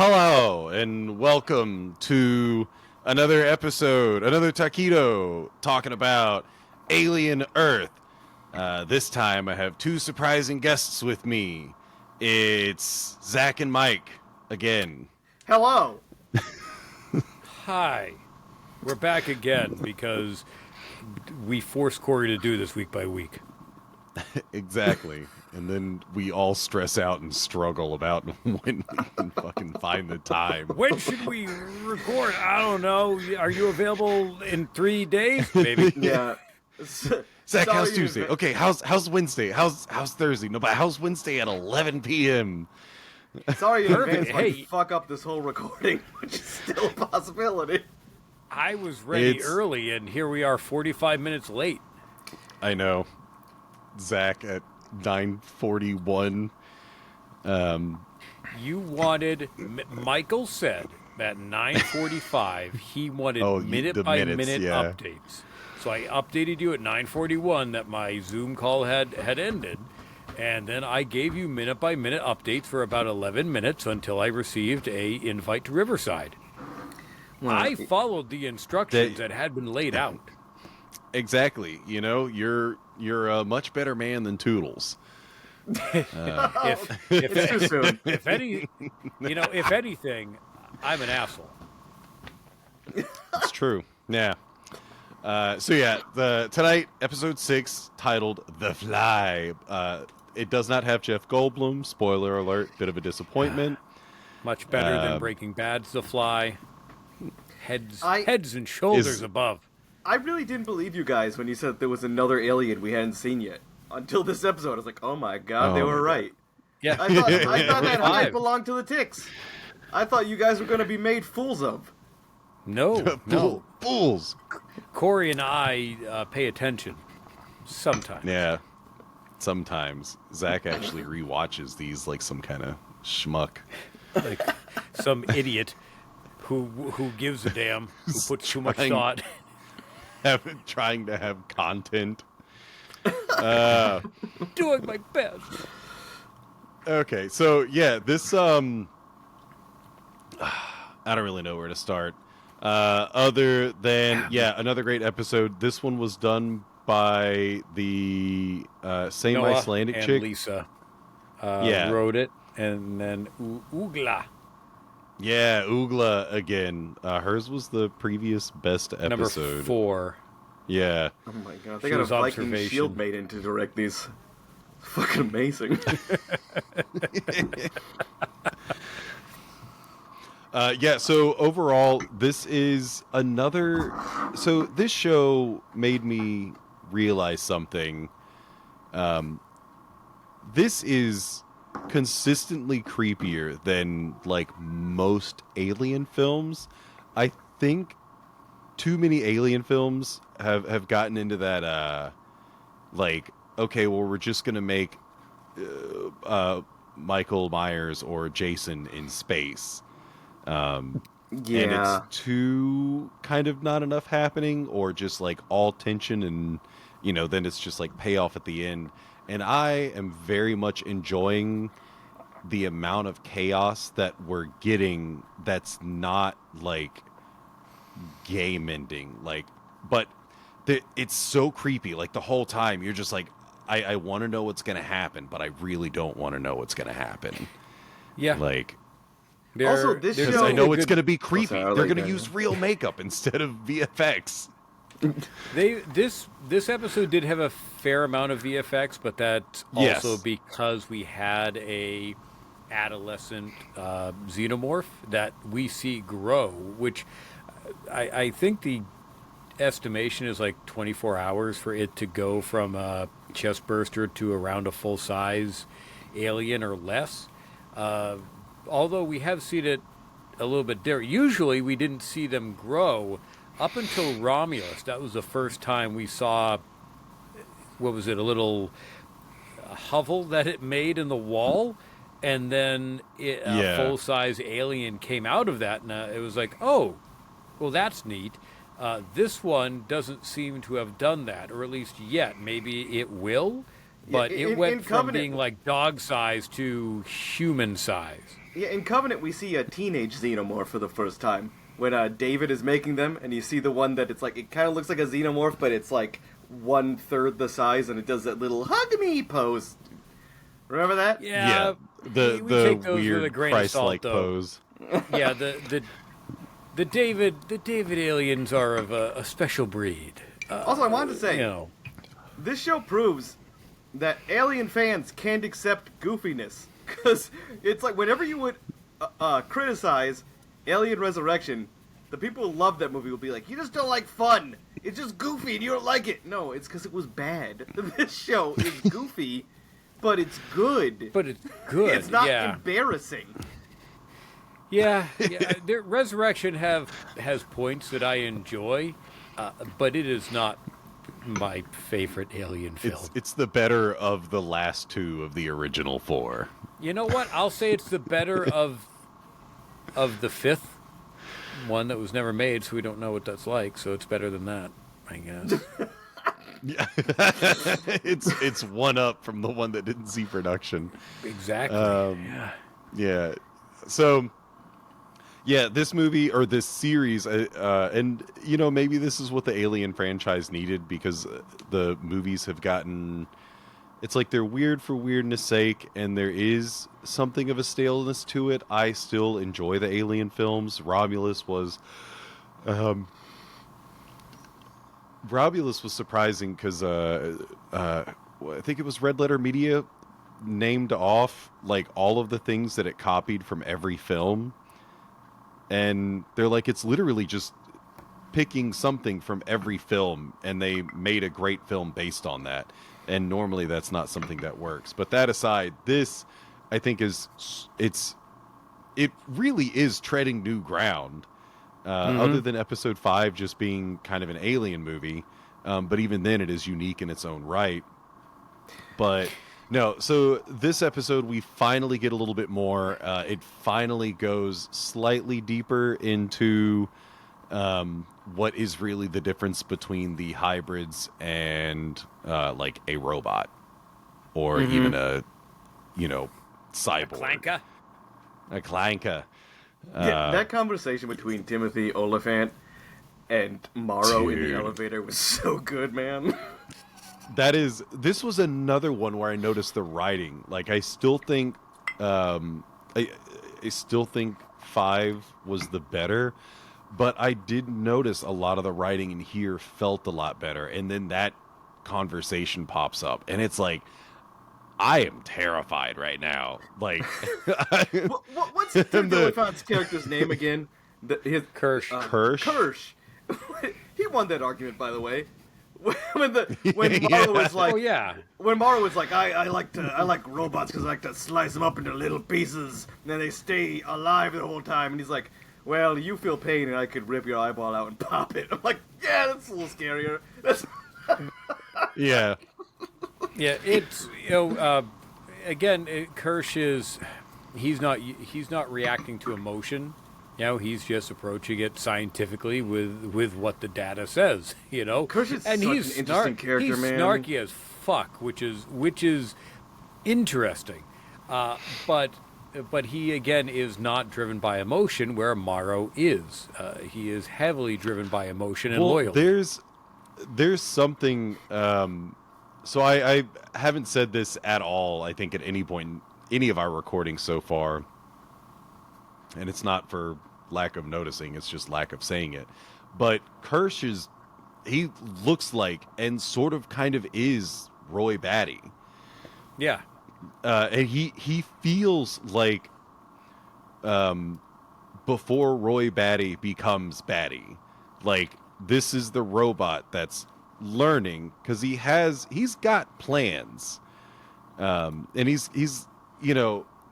Hello and welcome to another episode, another taquito talking about Alien Earth. This time I have two surprising guests with me. It's Zack and Mike again. Hello. Hi. We're back again because we forced Corey to do this week by week. Exactly. And then we all stress out and struggle about when we can fucking find the time. When should we record? I don't know. Are you available in 3 days? Maybe. Yeah. Zack, how's Tuesday? Okay, how's Wednesday? How's Thursday? No, but how's Wednesday at 11 p.m.? Sorry in advance Hey. if I fuck up this whole recording, which is still a possibility. I was ready early, and here we are 45 minutes late. I know. Zack at 9:41. You wanted... Michael said at 9:45 he wanted minute-by-minute updates. So I updated you at 9:41 that my Zoom call had ended, and then I gave you minute-by-minute updates for about 11 minutes until I received a invite to Riverside. Well, I followed the instructions that had been laid out. Exactly. You know, you're a much better man than Toodles. it's too soon. If anything, I'm an asshole. It's true. Yeah. Tonight, episode 6, titled "The Fly." It does not have Jeff Goldblum. Spoiler alert. Bit of a disappointment. Much better than Breaking Bad's The Fly. Heads and shoulders above. I really didn't believe you guys when you said there was another alien we hadn't seen yet. Until this episode, I was like, oh my god, they were right. Yeah. I thought that hype belonged to the Ticks. I thought you guys were going to be made fools of. No. Fools. Corey and I pay attention. Sometimes. Yeah. Sometimes. Zack actually rewatches these like some kind of schmuck. Like some idiot who gives a damn, who puts too much thought. Trying to have content. Doing my best. Okay, so yeah, this I don't really know where to start. Other than another great episode. This one was done by the same Noah Icelandic and chick. Lisa wrote it, and then Ugla. Yeah, Ugla again. Hers was the previous best episode. Number 4. Yeah. Oh my god, they got a Viking shield maiden to direct these. It's fucking amazing. So overall, this is another... So this show made me realize something. This is consistently creepier than, like, most Alien films. I think too many Alien films have gotten into that, like, okay, well, we're just going to make Michael Myers or Jason in space. And it's too kind of not enough happening, or just like all tension and, you know, then it's just like payoff at the end. And I am very much enjoying the amount of chaos that we're getting that's not like game ending, like, but it's so creepy. Like the whole time you're just like, I want to know what's going to happen, but I really don't want to know what's going to happen. Yeah. Like, also, this show... I know it's going to be creepy. They're going to use real makeup instead of VFX. This episode did have a fair amount of VFX, but that's also because we had a adolescent xenomorph that we see grow, which I think the estimation is like 24 hours for it to go from a chest burster to around a full-size alien or less. Although we have seen it a little bit different. Usually we didn't see them grow up until Romulus. That was the first time we saw, what was it, a little hovel that it made in the wall, and then a full-size alien came out of that, and it was like, oh, well, that's neat. This one doesn't seem to have done that, or at least yet. Maybe it will, but it went from being like dog size to human size. Yeah, in Covenant we see a teenage xenomorph for the first time when David is making them, and you see the one that it's like it kind of looks like a xenomorph, but it's like 1/3 the size, and it does that little hug me pose. Remember that? Yeah. The weird Christ-like pose. Yeah, the David aliens are of a special breed. Also, I wanted to say, this show proves that alien fans can't accept goofiness, because it's like whenever you would criticize Alien Resurrection, the people who love that movie will be like, you just don't like fun. It's just goofy and you don't like it. No, it's because it was bad. This show is goofy, but it's good. But it's good. It's not embarrassing. Yeah. Resurrection has points that I enjoy, but it is not my favorite Alien film. It's the better of the last two of the original four. You know what? I'll say it's the better of the fifth one that was never made, so we don't know what that's like. So it's better than that, I guess. Yeah, it's one up from the one that didn't see production. Exactly. Yeah. So, yeah, this movie or this series, and maybe this is what the Alien franchise needed, because the movies have gotten. It's like they're weird for weirdness' sake, and there is something of a staleness to it. I still enjoy the Alien films. Romulus was surprising because I think it was Red Letter Media named off like all of the things that it copied from every film, and they're like, it's literally just picking something from every film, and they made a great film based on that. And normally that's not something that works. But that aside, this, I think, it really is treading new ground. Other than Episode 5 just being kind of an alien movie. But even then, it is unique in its own right. But no, so this episode, we finally get a little bit more. It finally goes slightly deeper into what is really the difference between the hybrids and like a robot, or even a cyborg, a clanka. That conversation between Timothy Oliphant and Morrow in the elevator was so good, man. This was another one where I noticed the writing. Like, I still think I still think 5 was the better. But I did notice a lot of the writing in here felt a lot better. And then that conversation pops up. And it's like, I am terrified right now. Like, what's Timothy Oliphant's character's name again? Kirsch. Kirsch. He won that argument, by the way. When Morrow was like, when Morrow was like, I like robots because I like to slice them up into little pieces, and then they stay alive the whole time. And he's like, well, you feel pain, and I could rip your eyeball out and pop it. I'm like, yeah, that's a little scarier. Yeah. Yeah, it's again, Kirsch he's not reacting to emotion. He's just approaching it scientifically with what the data says. Kirsch is an interesting character, he's man. Snarky as fuck, which is interesting, but he again is not driven by emotion, where Morrow is. He is heavily driven by emotion and loyalty. There's something. So I haven't said this at all, I think, at any point in any of our recordings so far, and it's not for lack of noticing, it's just lack of saying it. But Kirsch he looks like and sort of kind of is Roy Batty. Yeah. And he feels like before Roy Batty becomes Batty, like this is the robot that's learning, because he's got plans, and he's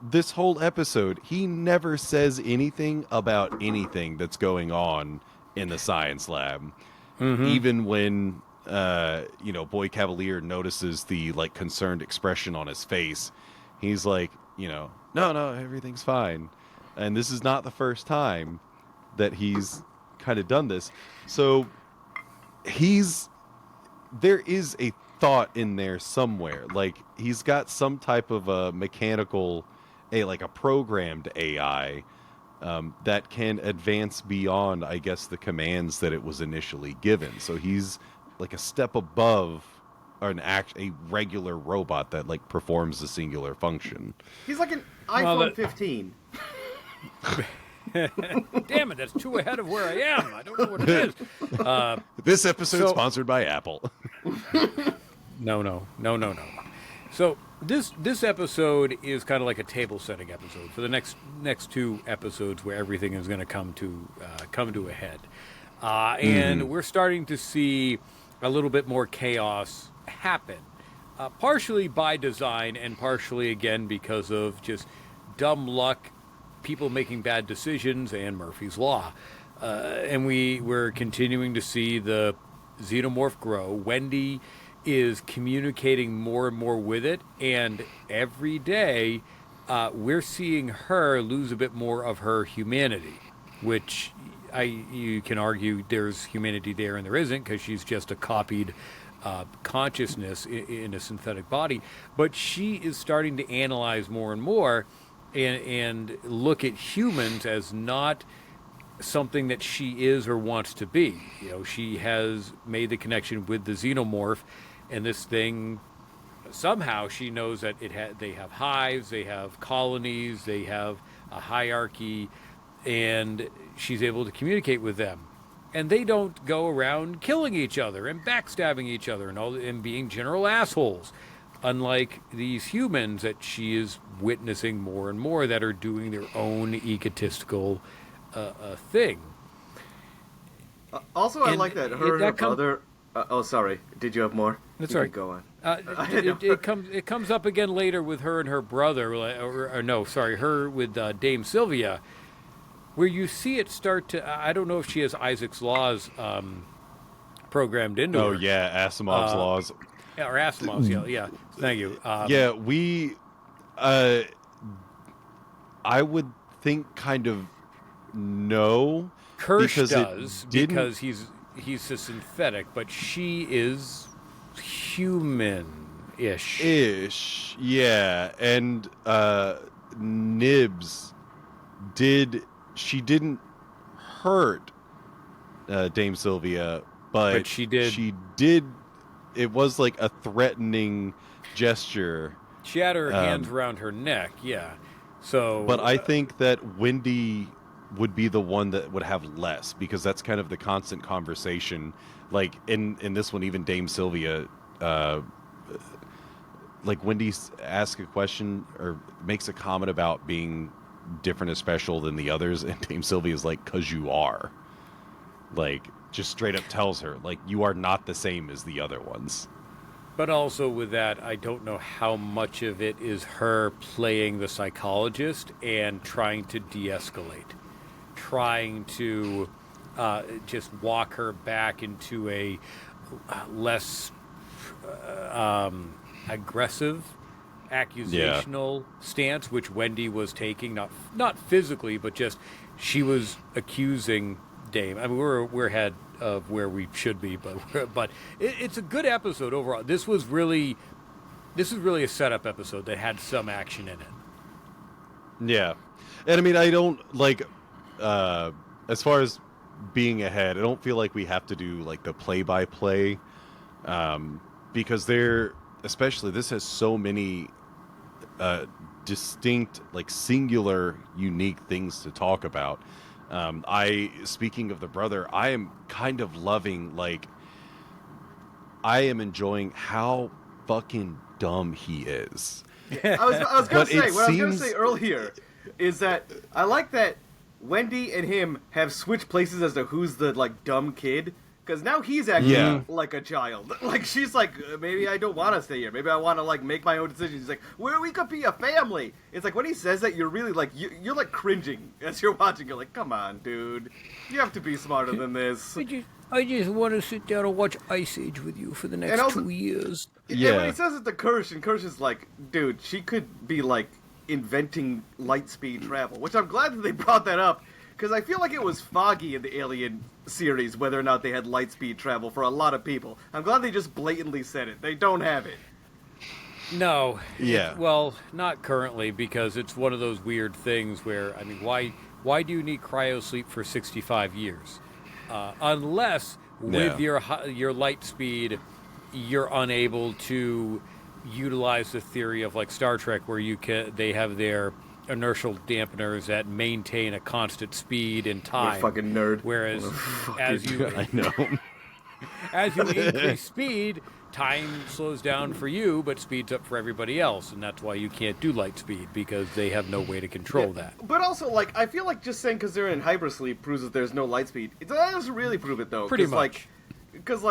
this whole episode he never says anything about anything that's going on in the science lab. Even when Boy Cavalier notices the like concerned expression on his face, he's like, no, everything's fine. And this is not the first time that he's kind of done this. So there is a thought in there somewhere. Like he's got some type of a mechanical, like a programmed AI that can advance beyond, I guess, the commands that it was initially given. So he's like a step above a regular robot that like performs a singular function. He's like an iPhone 15. Damn it, that's too ahead of where I am. I don't know what it is. This episode sponsored by Apple. No. So this episode is kind of like a table setting episode for the next two episodes where everything is going to come to a head, and we're starting to see a little bit more chaos happen, partially by design and partially again because of just dumb luck, people making bad decisions, and Murphy's Law. And we're continuing to see the xenomorph grow. Wendy is communicating more and more with it, and every day we're seeing her lose a bit more of her humanity, which you can argue there's humanity there and there isn't, because she's just a copied consciousness in a synthetic body. But she is starting to analyze more and more and look at humans as not something that she is or wants to be. You know, she has made the connection with the xenomorph, and this thing, somehow she knows that they have hives, they have colonies, they have a hierarchy, and she's able to communicate with them. And they don't go around killing each other and backstabbing each other and being general assholes, unlike these humans that she is witnessing more and more that are doing their own egotistical thing. Also, I like that her and her brother. Oh, sorry. Did you have more? That's right. Go on. It comes up again later with her and her brother, her with Dame Sylvia, where you see it start to. I don't know if she has Isaac's laws programmed into her. Oh yeah, Asimov's laws. Or Asimov's, yeah. Thank you. I would think kind of no. Kirsch does because he's a synthetic, but she is human-ish. Yeah. And Nibs didn't hurt Dame Sylvia, but she did. She did. It was like a threatening gesture. She had her hands around her neck, yeah. So, but I think that Wendy would be the one that would have less, because that's kind of the constant conversation. Like in this one, even Dame Sylvia, like Wendy asks a question or makes a comment about being different or special than the others, and Dame Sylvia is like, "'Cause you are." Like, just straight up tells her, like, you are not the same as the other ones. But also with that, I don't know how much of it is her playing the psychologist and trying to de-escalate, trying to just walk her back into a less aggressive, accusational stance, which Wendy was taking, not physically, but just she was accusing Dame. I mean, we're ahead of where we should be, but it's a good episode overall. This was really a setup episode that had some action in it. Yeah, and I mean, I don't like as far as being ahead, I don't feel like we have to do like the play-by-play because especially this has so many distinct, like singular, unique things to talk about. Speaking of the brother, I am kind of loving, like, I am enjoying how fucking dumb he is. I was gonna say, what I was gonna say earlier is that I like that Wendy and him have switched places as to who's the, like, dumb kid. Because now he's acting like a child. Like, she's like, maybe I don't want to stay here. Maybe I want to, like, make my own decisions. He's like, well, we could be a family. It's like, when he says that, you're really, like, you're like, cringing as you're watching. You're like, come on, dude. You have to be smarter than this. I just want to sit down and watch Ice Age with you for the next 2 years. Yeah. And when he says it to Kirsch, and Kirsch is like, dude, she could be, like, inventing light speed travel. Which I'm glad that they brought that up. because I feel like it was foggy in the Alien series whether or not they had light speed travel for a lot of people. I'm glad they just blatantly said it. They don't have it. No. Yeah. Well, not currently, because it's one of those weird things where, I mean, why do you need cryosleep for 65 years? Unless with your light speed, you're unable to utilize the theory of like Star Trek, where they have their inertial dampeners that maintain a constant speed and time. What a fucking nerd. Whereas I know. as you increase speed, time slows down for you, but speeds up for everybody else, and that's why you can't do light speed, because they have no way to control that. But also, like, I feel like just saying because they're in hypersleep proves that there's no light speed. That doesn't really prove it, though. Pretty much. Because,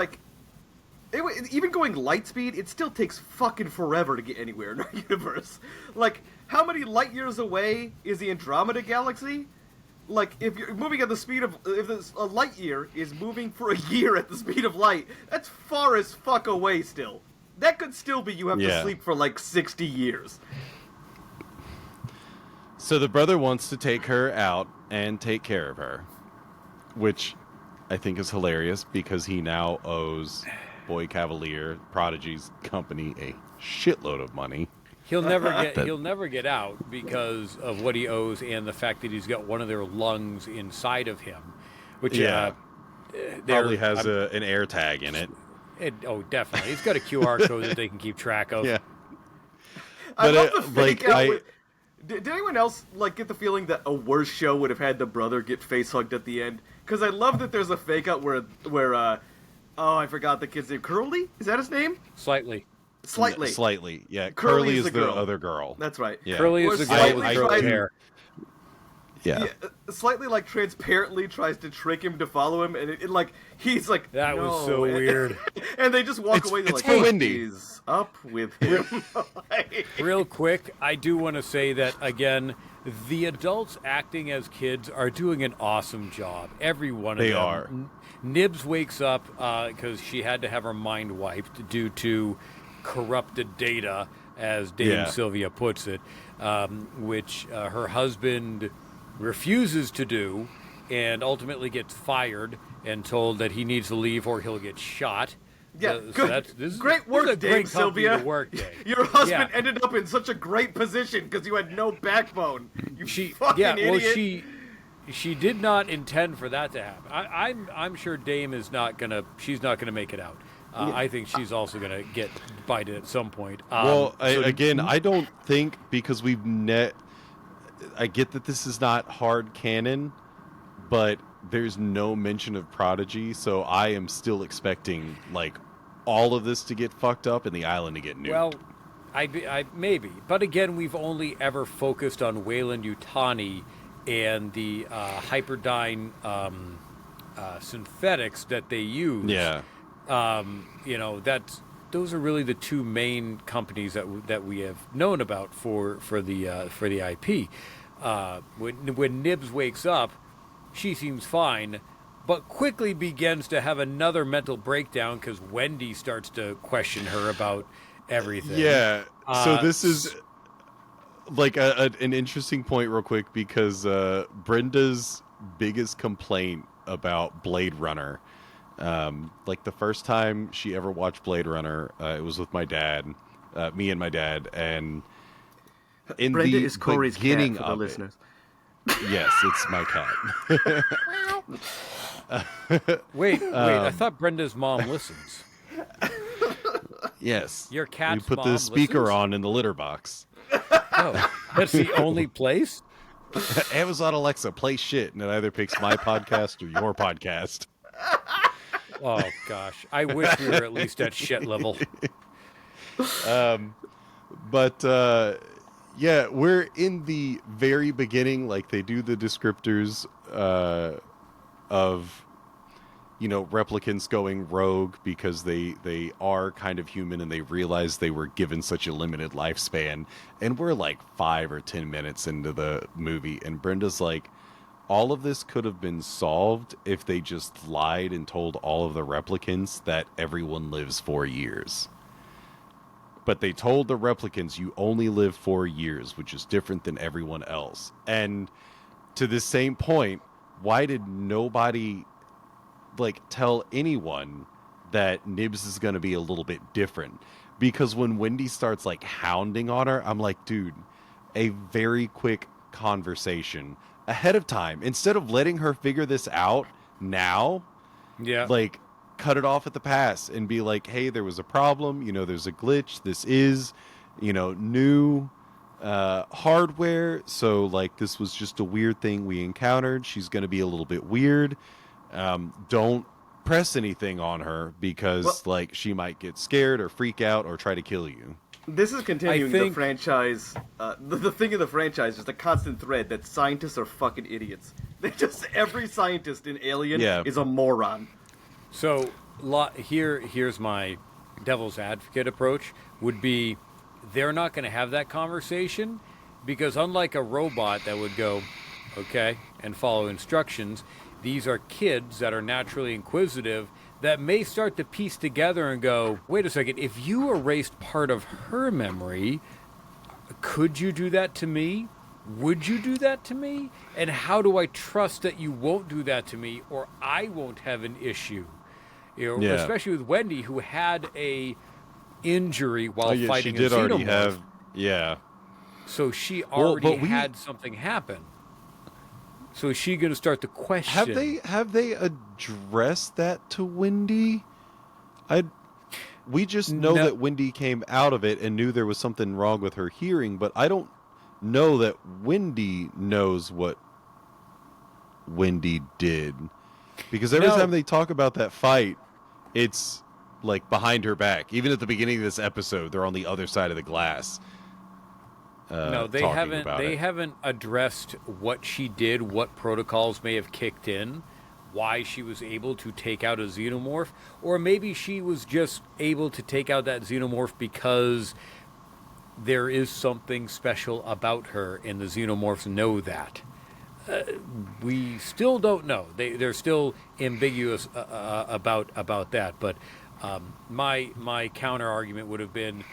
even going light speed, it still takes fucking forever to get anywhere in our universe. Like, how many light years away is the Andromeda Galaxy? Like, if you're moving at the speed of... If a light year is moving for a year at the speed of light, that's far as fuck away still. That could still be you have to sleep for, like, 60 years. So the brother wants to take her out and take care of her, which I think is hilarious because he now owes Boy Cavalier, Prodigy's company, a shitload of money. He'll never get out because of what he owes and the fact that he's got one of their lungs inside of him, which probably has an air tag in it. Definitely. He's got a QR code that they can keep track of. Yeah. I love the fake out. Did anyone else get the feeling that a worse show would have had the brother get face hugged at the end? Because I love that there's a fake out where I forgot the kid's name. Curly? Is that his name? Slightly. Yeah. Curly is the other girl. That's right. Yeah. Curly is the girl with curly hair. Yeah. Slightly transparently tries to trick him to follow him, and he's like, that no. was so weird. And they just walk away. They're it's like, for Wendy. He's up with him. Real quick, I do want to say that again. The adults acting as kids are doing an awesome job. Every one of them. They are. Nibs wakes up because she had to have her mind wiped due to corrupted data, as Dame Sylvia puts it, which her husband refuses to do and ultimately gets fired and told that he needs to leave or he'll get shot. Yeah, good. Great work, Dame Sylvia. Your husband ended up in such a great position because you had no backbone. You fucking idiot. She did not intend for that to happen. I'm sure Dame is not gonna. She's not gonna make it out. I think she's also gonna get bited at some point. I don't think because I get that this is not hard canon, but there's no mention of Prodigy, so I am still expecting all of this to get fucked up and the island to get nuked. Well, I maybe, but again, we've only ever focused on Weyland-Yutani and the hyperdyne synthetics that they use. Yeah. Those are really the two main companies that we have known about for the IP. When Nibs wakes up, she seems fine, but quickly begins to have another mental breakdown because Wendy starts to question her about everything. Yeah. So this is an interesting point real quick because Brenda's biggest complaint about Blade Runner, the first time she ever watched Blade Runner, it was with my dad, me and my dad, and in Brenda the is Corey's beginning cat for the of listeners. Yes, it's my cat. Wait, I thought Brenda's mom listens. Yes. Your cat's We put mom the speaker listens? on in the litter box. Oh, that's the only place? Amazon Alexa, play shit, and it either picks my podcast or your podcast. Oh, gosh. I wish we were at least at shit level. Yeah, we're in the very beginning. They do the descriptors of, replicants going rogue because they are kind of human and they realize they were given such a limited lifespan. And we're 5 or 10 minutes into the movie, and Brenda's like, all of this could have been solved if they just lied and told all of the replicants that everyone lives 4 years. But they told the replicants you only live 4 years, which is different than everyone else. And to this same point, why did nobody like tell anyone that Nibs is going to be a little bit different? Because when Wendy starts like hounding on her, I'm like, dude, a very quick conversation ahead of time instead of letting her figure this out now. Yeah. Like, cut it off at the pass and be like, hey, there was a problem. You know, there's a glitch. This is, you know, new hardware. So, like, this was just a weird thing we encountered. She's going to be a little bit weird. Don't press anything on her because, like, she might get scared or freak out or try to kill you. This is continuing the franchise. The thing in the franchise is the constant thread that scientists are fucking idiots. They just every scientist in Alien is a moron. So here's my devil's advocate approach would be they're not going to have that conversation because unlike a robot that would go, okay, and follow instructions, these are kids that are naturally inquisitive that may start to piece together and go, wait a second, if you erased part of her memory, could you do that to me? Would you do that to me? And how do I trust that you won't do that to me or I won't have an issue? You know, especially with Wendy, who had a injury while fighting she did a already xenomorph. have, So she already had something happen. So is she going to start to question? Have they addressed that to Wendy? We just know that Wendy came out of it and knew there was something wrong with her hearing, but I don't know that Wendy knows what Wendy did. Because every time they talk about that fight, it's like behind her back. Even at the beginning of this episode, they're on the other side of the glass. No, they haven't. They haven't addressed what she did, what protocols may have kicked in, why she was able to take out a xenomorph, or maybe she was just able to take out that xenomorph because there is something special about her, and the xenomorphs know that. We still don't know. They're still ambiguous about that. But my counter argument would have been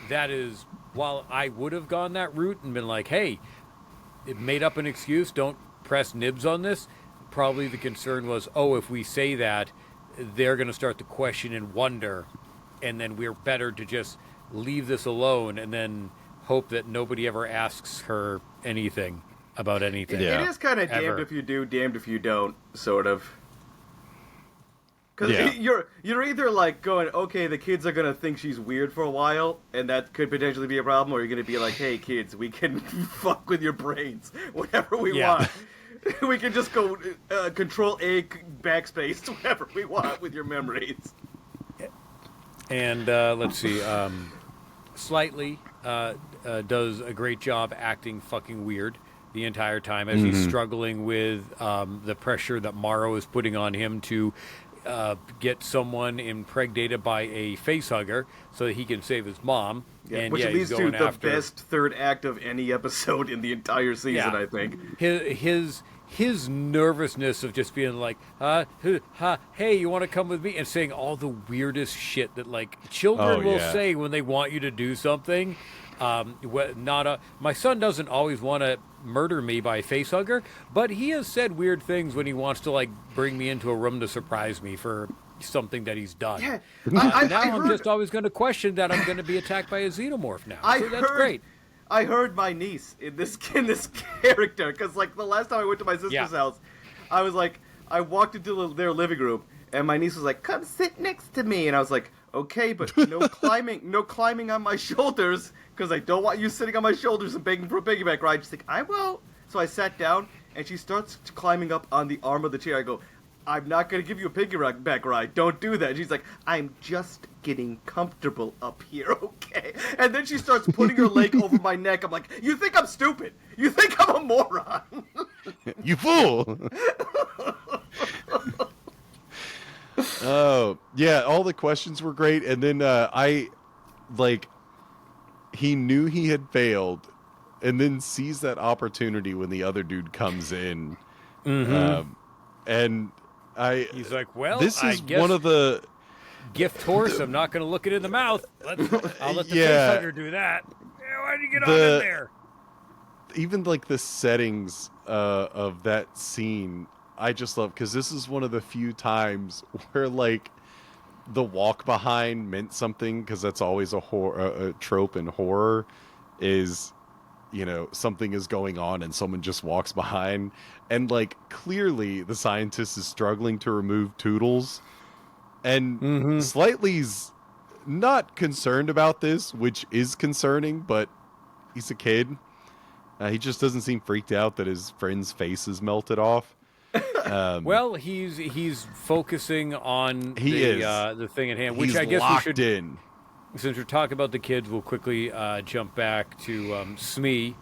that is. While I would have gone that route and been like, hey, it made up an excuse, don't press nibs on this, probably the concern was, if we say that, they're going to start to question and wonder, and then we're better to just leave this alone and then hope that nobody ever asks her anything about anything. It is kind of damned if you do, damned if you don't, sort of. Because you're either like going, okay, the kids are gonna think she's weird for a while, and that could potentially be a problem, or you're gonna be like, hey, kids, we can fuck with your brains, whatever we want. We can just go Control A backspace, whatever we want with your memories. And let's see, Slightly does a great job acting fucking weird the entire time as he's struggling with the pressure that Morrow is putting on him to get someone impregnated by a facehugger so that he can save his mom. And which leads to the best third act of any episode in the entire season, I think. His nervousness of just being like, hey, you want to come with me? And saying all the weirdest shit that, like, children will say when they want you to do something. My son doesn't always want to murder me by facehugger, but he has said weird things when he wants to, like, bring me into a room to surprise me for something that he's done. Yeah, I'm just always going to question that I'm going to be attacked by a xenomorph now. That's great. I heard my niece in this character, because, like, the last time I went to my sister's house, I was like, I walked into their living room, and my niece was like, come sit next to me, and I was like, okay, but no climbing on my shoulders, because I don't want you sitting on my shoulders and begging for a piggyback ride. She's like, I won't. So I sat down, and she starts climbing up on the arm of the chair. I go, I'm not going to give you a piggyback ride. Don't do that. And she's like, I'm just getting comfortable up here, okay? And then she starts putting her leg over my neck. I'm like, you think I'm stupid? You think I'm a moron? You fool! Oh, yeah, all the questions were great. And then he knew he had failed and then sees that opportunity when the other dude comes in. And he's like, well, this is one of the gift horse. I'm not going to look it in the mouth. I'll let the facehugger do that. Why'd you get on in there? Even like the settings of that scene, I just love, because this is one of the few times where like the walk behind meant something, because that's always a trope in horror, is, you know, something is going on and someone just walks behind, and like clearly the scientist is struggling to remove Toodles, and Slightly's not concerned about this, which is concerning, but he's a kid. He just doesn't seem freaked out that his friend's face is melted off. Well, he's focusing on the thing at hand, which I guess locked we should. In. Since we're talking about the kids, we'll quickly jump back to Smee.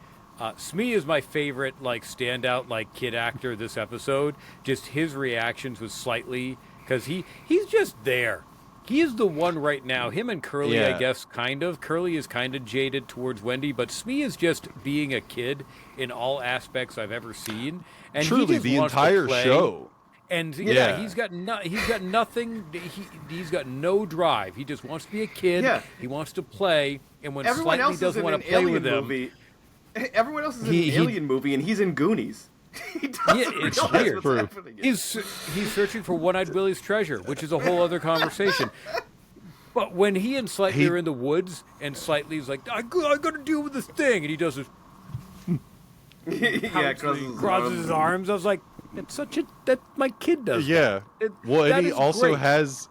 Smee is my favorite, like, standout, like, kid actor this episode. Just his reactions was Slightly, because he's just there. He is the one right now. Him and Curly, I guess, kind of. Curly is kind of jaded towards Wendy, but Smee is just being a kid in all aspects I've ever seen. And truly, he just the wants entire to play. show. And he's got nothing. He's got no drive. He just wants to be a kid. Yeah. He wants to play. And when Slightly doesn't want to play with him, everyone else is in an alien movie, and he's in Goonies. He it's weird. He's searching for One-Eyed Willie's treasure, which is a whole other conversation. But when he and Slightly are in the woods, and Slightly's like, I got to deal with this thing, and he does this. Crosses his arms. I was like, that my kid does. Yeah. And he also great. has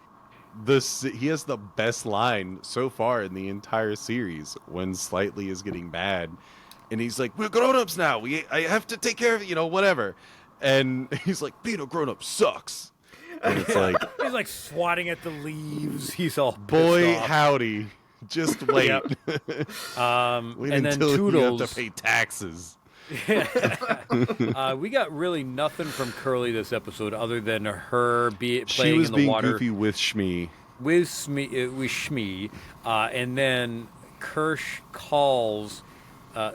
he has the best line so far in the entire series when Slightly is getting mad. And he's like, we're grown-ups now. I have to take care of it, you know, whatever. And he's like, being a grown-up sucks. And it's like... he's like swatting at the leaves. He's all boy, off. Howdy. Just wait. Yep. Wait and until then Toodles... you have to pay taxes. We got really nothing from Curly this episode other than her playing in the water. She was being goofy with Shmee. With Shmee. And then Kirsch calls...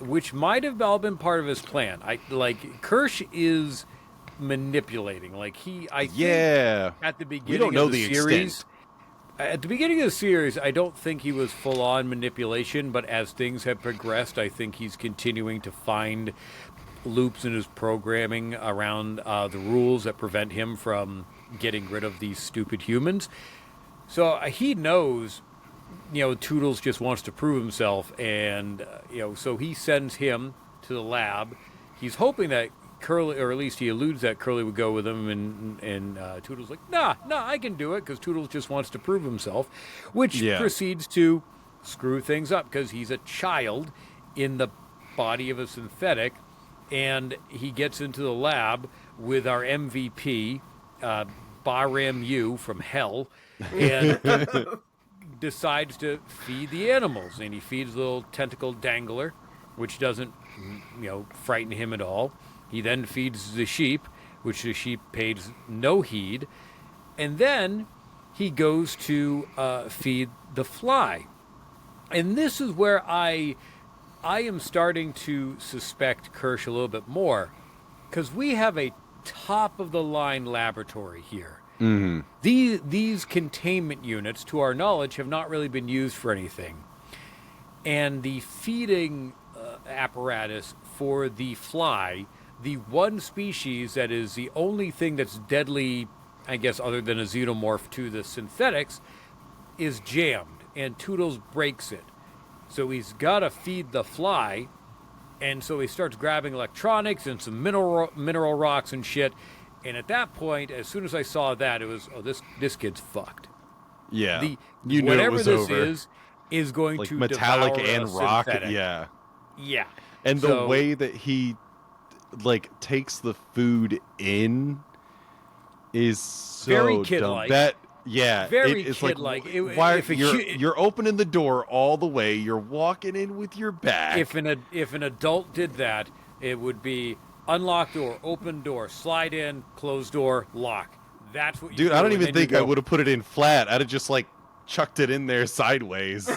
which might have all been part of his plan. Kirsch is manipulating. Like think at the beginning we don't know of the series. Extent. At the beginning of the series, I don't think he was full on manipulation, but as things have progressed, I think he's continuing to find loops in his programming around the rules that prevent him from getting rid of these stupid humans. So he knows. You know, Toodles just wants to prove himself, and so he sends him to the lab. He's hoping that Curly, or at least he alludes that Curly would go with him, and Toodles like, nah, I can do it, because Toodles just wants to prove himself, which proceeds to screw things up, because he's a child in the body of a synthetic, and he gets into the lab with our MVP, Bahram U from hell, and... decides to feed the animals, and he feeds the little tentacle dangler, which doesn't, frighten him at all. He then feeds the sheep, which the sheep pays no heed, and then he goes to feed the fly. And this is where I am starting to suspect Kirsch a little bit more, because we have a top-of-the-line laboratory here. Mm-hmm. These containment units, to our knowledge, have not really been used for anything. And the feeding apparatus for the fly, the one species that is the only thing that's deadly, I guess, other than a xenomorph to the synthetics, is jammed, and Toodles breaks it. So he's got to feed the fly, and so he starts grabbing electronics and some mineral rocks and shit. And at that point, as soon as I saw that, it was, this kid's fucked. Yeah, you knew it was over. Is going like to metallic devour and a rock. synthetic. Yeah. And the way that he takes the food in is so very kid-like. Dumb. Very it's kid-like. Like, you're opening the door all the way. You're walking in with your back. If an adult did that, it would be. Unlock door, open door, slide in, close door, lock. That's what you do. Dude, I don't even think I would have put it in flat. I'd have just chucked it in there sideways.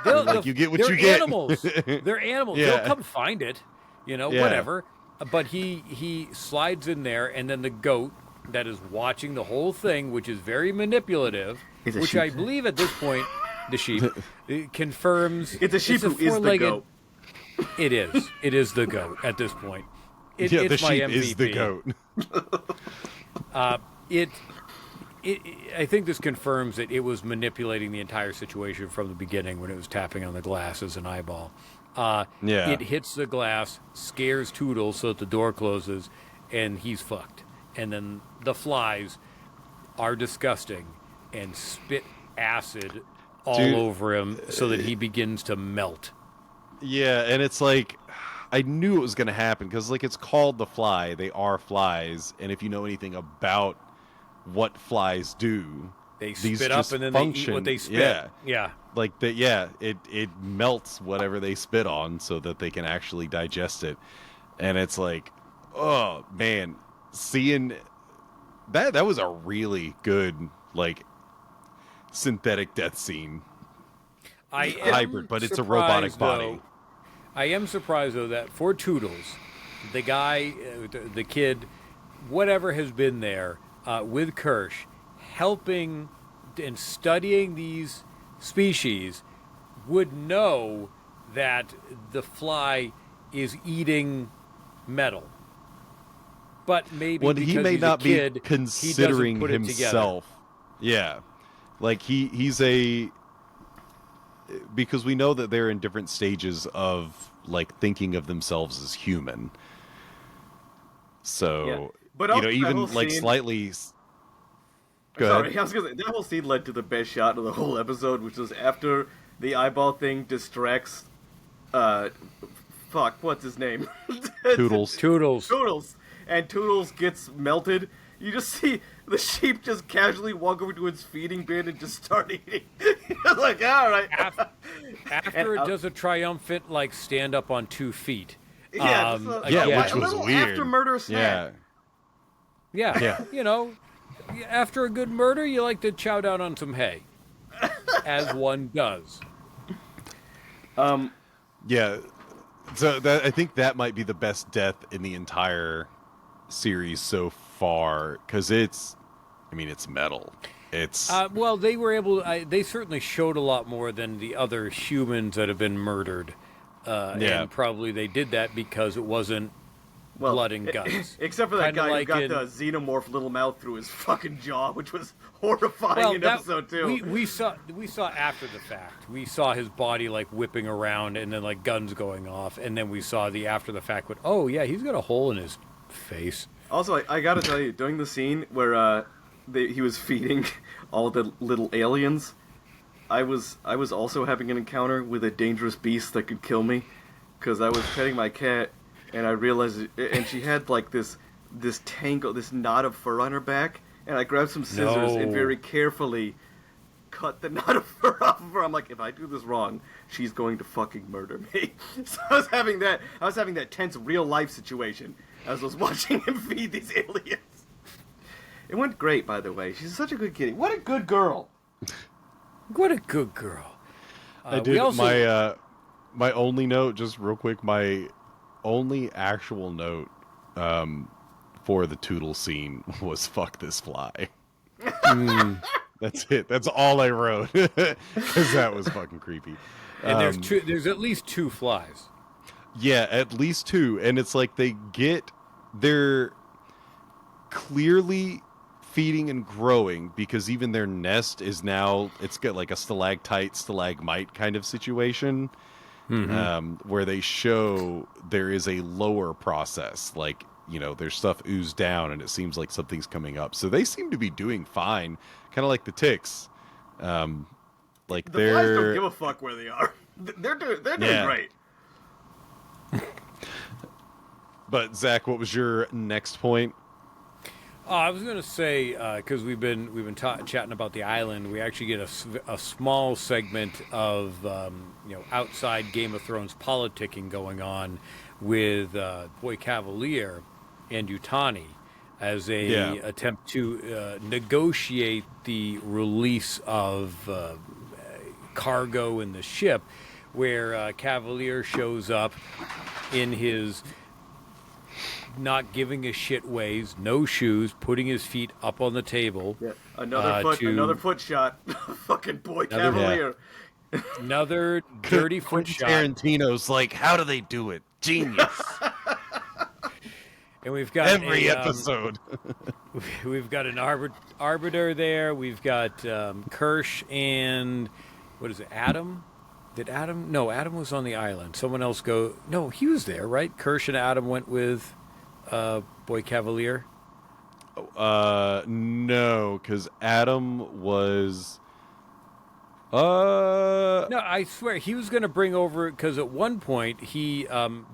You get what you get. Animals. They're animals. Yeah. They'll come find it, whatever. But he slides in there, and then the goat that is watching the whole thing, which is very manipulative, which I believe at this point, the sheep, it confirms. It's a sheep who is the goat. It is. It is the goat at this point. The it's sheep my MVP. is the goat. It, I think this confirms that it was manipulating the entire situation from the beginning when it was tapping on the glass as an eyeball. It hits the glass, scares Toodles so that the door closes, and he's fucked. And then the flies are disgusting and spit acid all over him so that he begins to melt. Yeah, and it's like, I knew it was going to happen because, like, it's called the fly. They are flies, and if you know anything about what flies do, they spit up and then they eat what they spit. Yeah. Like that. Yeah, it melts whatever they spit on so that they can actually digest it, and it's like, oh man, seeing that was a really good like synthetic death scene. Hybrid, but it's a robotic body. I am surprised, though, that for Toodles, the guy, the kid, whatever has been there with Kirsch, helping and studying these species, would know that the fly is eating metal. But maybe because he may he's not a kid, be considering he doesn't put himself. Yeah, like he's a. Because we know that they're in different stages of like thinking of themselves as human. So, but even like scene, slightly. Sorry, I was gonna say, that whole scene led to the best shot of the whole episode, which was after the eyeball thing distracts. What's his name? Toodles. And Toodles gets melted. You just see the sheep just casually walk over to its feeding bin and just start eating. Like, all right. After it does a triumphant, like, stand up on 2 feet. Which was weird. After murder snack. Yeah. After a good murder, you like to chow down on some hay. As one does. Yeah. So I think that might be the best death in the entire series so far, because it's metal. It's well, they were able. They certainly showed a lot more than the other humans that have been murdered, and probably they did that because it wasn't blood and guts. Except for that guy who got the xenomorph little mouth through his fucking jaw, which was horrifying in episode 2. We saw after the fact. We saw his body like whipping around and then like guns going off, and then we saw the after the fact. Oh yeah, he's got a hole in his face. Also, I gotta tell you, during the scene where he was feeding all the little aliens, I was also having an encounter with a dangerous beast that could kill me, because I was petting my cat, and I realized, and she had like this knot of fur on her back, and I grabbed some scissors and very carefully cut the knot of fur off of her. I'm like, if I do this wrong, she's going to fucking murder me. So I was having that tense real life situation as I was watching him feed these aliens. It went great, by the way. She's such a good kitty. What a good girl. What a good girl. I did my only note, just real quick, my only actual note for the Toodle scene was "fuck this fly." That's it. That's all I wrote, because that was fucking creepy. And there's at least 2 flies. Yeah, at least 2, and it's like they're clearly feeding and growing, because even their nest is now, it's got like a stalactite stalagmite kind of situation, where they show there is a lower process, like there's stuff oozed down and it seems like something's coming up, so they seem to be doing fine, kind of like the ticks. Like the flies don't give a fuck where they are. They're doing great. But Zach, what was your next point? I was going to say, because we've been chatting about the island, we actually get a small segment of outside Game of Thrones politicking going on with Boy Cavalier and Yutani as they attempt to negotiate the release of cargo in the ship, where Cavalier shows up in his not giving a shit ways, no shoes, putting his feet up on the table. Yeah. Another foot shot. Fucking Boy Cavalier. Another dirty foot shot. Tarantino's like, how do they do it? Genius. And we've got every episode. We've got an arbiter there. We've got Kirsch and what is it? Adam? Did Adam? No, Adam was on the island. Someone else go. No, he was there, right? Kirsch and Adam went with Boy Cavalier. No, because Adam was. No, I swear he was going to bring over because at one point he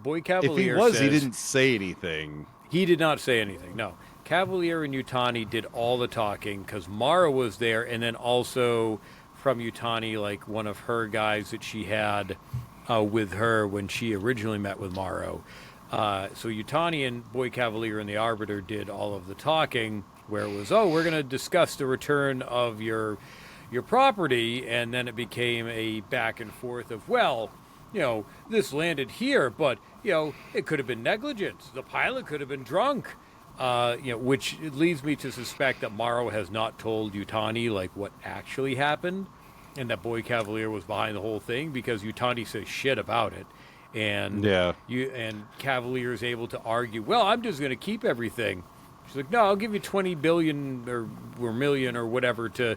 Boy Cavalier. If he was, says, he didn't say anything. He did not say anything. No, Cavalier and Yutani did all the talking because Mara was there, and then also from Yutani, like one of her guys that she had with her when she originally met with Morrow. So Yutani and Boy Cavalier and the Arbiter did all of the talking, where it was, we're going to discuss the return of your property, and then it became a back and forth of, this landed here, but, it could have been negligence. The pilot could have been drunk, which leads me to suspect that Morrow has not told Yutani, what actually happened, and that Boy Cavalier was behind the whole thing, because Yutani says shit about it. And Cavalier is able to argue, I'm just going to keep everything. She's like, no, I'll give you 20 billion or million or whatever to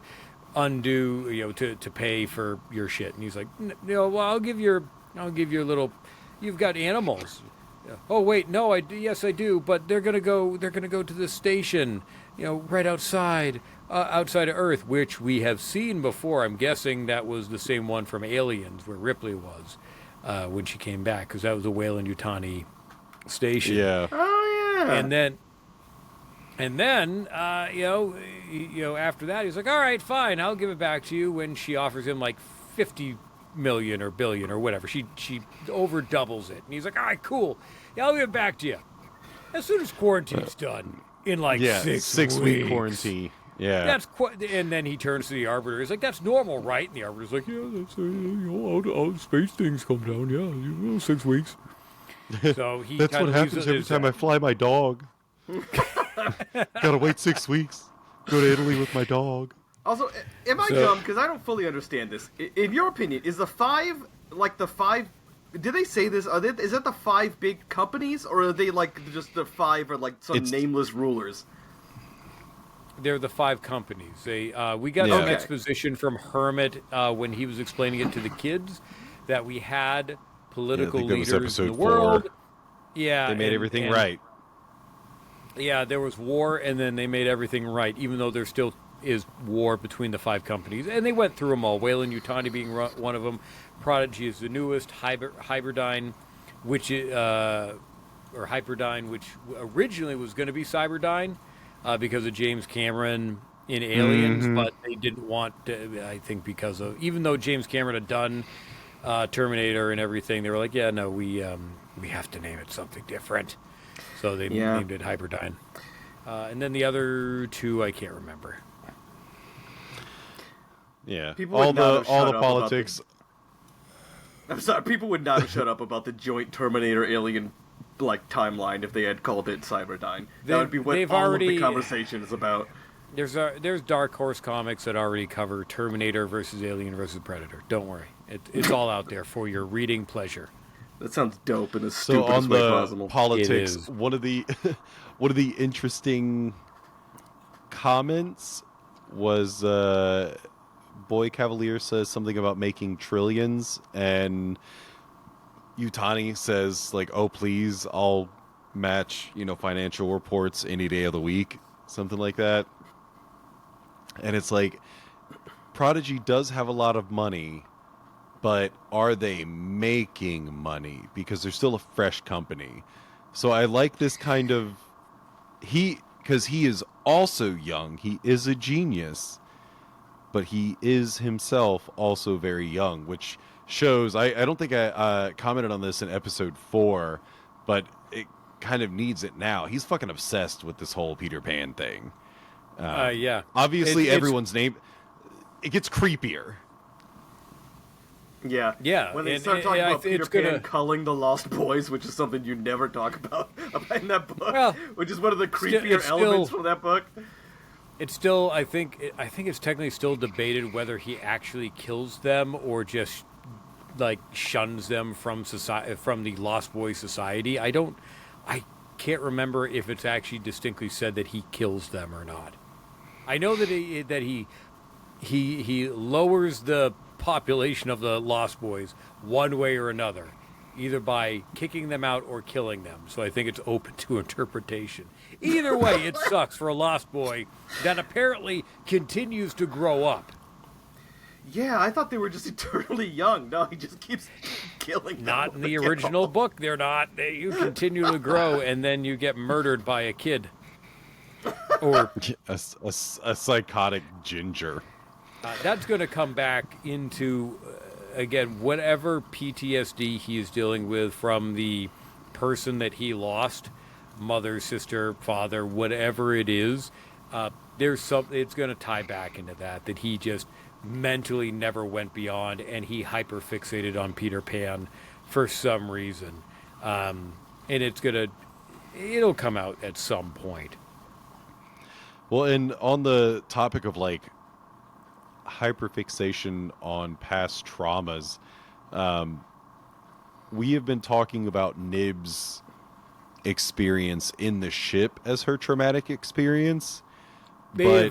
undo, to pay for your shit. And he's like, I'll give you a little. You've got animals. Oh wait, no, yes I do, but they're gonna go to the station, right outside of Earth, which we have seen before. I'm guessing that was the same one from Aliens, where Ripley was. When she came back, because that was the Whale and Yutani station. Yeah. Oh yeah. And then, after that, he's like, "All right, fine, I'll give it back to you." When she offers him 50 million or billion or whatever, she over doubles it, and he's like, "All right, cool, yeah, I'll give it back to you as soon as quarantine's done in 6 week quarantine." Yeah, that's and then he turns to the Arbiter. He's like, "That's normal, right?" And the Arbiter's like, "Yeah, that's all space things come down. Yeah, 6 weeks." So that's what happens every time I fly my dog. Gotta wait 6 weeks. Go to Italy with my dog. Also, am I dumb? Because I don't fully understand this. In your opinion, is the five the five? Did they say this? Is that the 5 big companies, or are they just the 5 or some nameless rulers? They're the 5 companies. We got some exposition from Hermit when he was explaining it to the kids that we had political leaders in the world. 4. Yeah, they made everything right. Yeah, there was war, and then they made everything right, even though there still is war between the 5 companies. And they went through them all. Whale and Yutani being one of them. Prodigy is the newest. Hyperdyne, which originally was going to be Cyberdyne. Because of James Cameron in Aliens, but they didn't want to, I think because of, even though James Cameron had done Terminator and everything, they were like, yeah, no, we have to name it something different. So they named it Hyperdyne. And then the other 2, I can't remember. Yeah. All the politics. I'm sorry, people would not have shut up about the joint Terminator Alien timeline if they had called it Cyberdyne. That would be what all of the conversation is about. There's Dark Horse comics that already cover Terminator versus Alien versus Predator. Don't worry, it's all out there for your reading pleasure. That sounds dope in the stupidest way possible. Politics, one of the interesting comments was Boy Cavalier says something about making trillions, and Yutani says "Oh, please, I'll match financial reports any day of the week," something like that. And it's Prodigy does have a lot of money, but are they making money? Because they're still a fresh company. So I like this kind of because he is also young. He is a genius, but he is himself also very young, which shows. I don't think I commented on this in episode 4, but it kind of needs it now. He's fucking obsessed with this whole Peter Pan thing. Yeah. Obviously, everyone's name. It gets creepier. Yeah. Yeah. When they start talking about Peter Pan culling the Lost Boys, which is something you never talk about in that book, which is one of the creepier elements from that book. It's still, I think it's technically still debated whether he actually kills them or just shuns them from society, from the Lost Boys society. I can't remember if it's actually distinctly said that he kills them or not. I know that he lowers the population of the Lost Boys one way or another, either by kicking them out or killing them. So I think it's open to interpretation. Either way, it sucks for a Lost Boy that apparently continues to grow up. Yeah, I thought they were just eternally young. No, he just keeps killing them. Not in the original book, they're not. You continue to grow, and then you get murdered by a kid. Or a psychotic ginger. That's going to come back into, again, whatever PTSD he is dealing with from the person that he lost, mother, sister, father, whatever it is. It's going to tie back into that he just mentally never went beyond, and he hyperfixated on Peter Pan for some reason. And it'll come out at some point. Well, and on the topic of like hyperfixation on past traumas, we have been talking about Nib's experience in the ship as her traumatic experience. They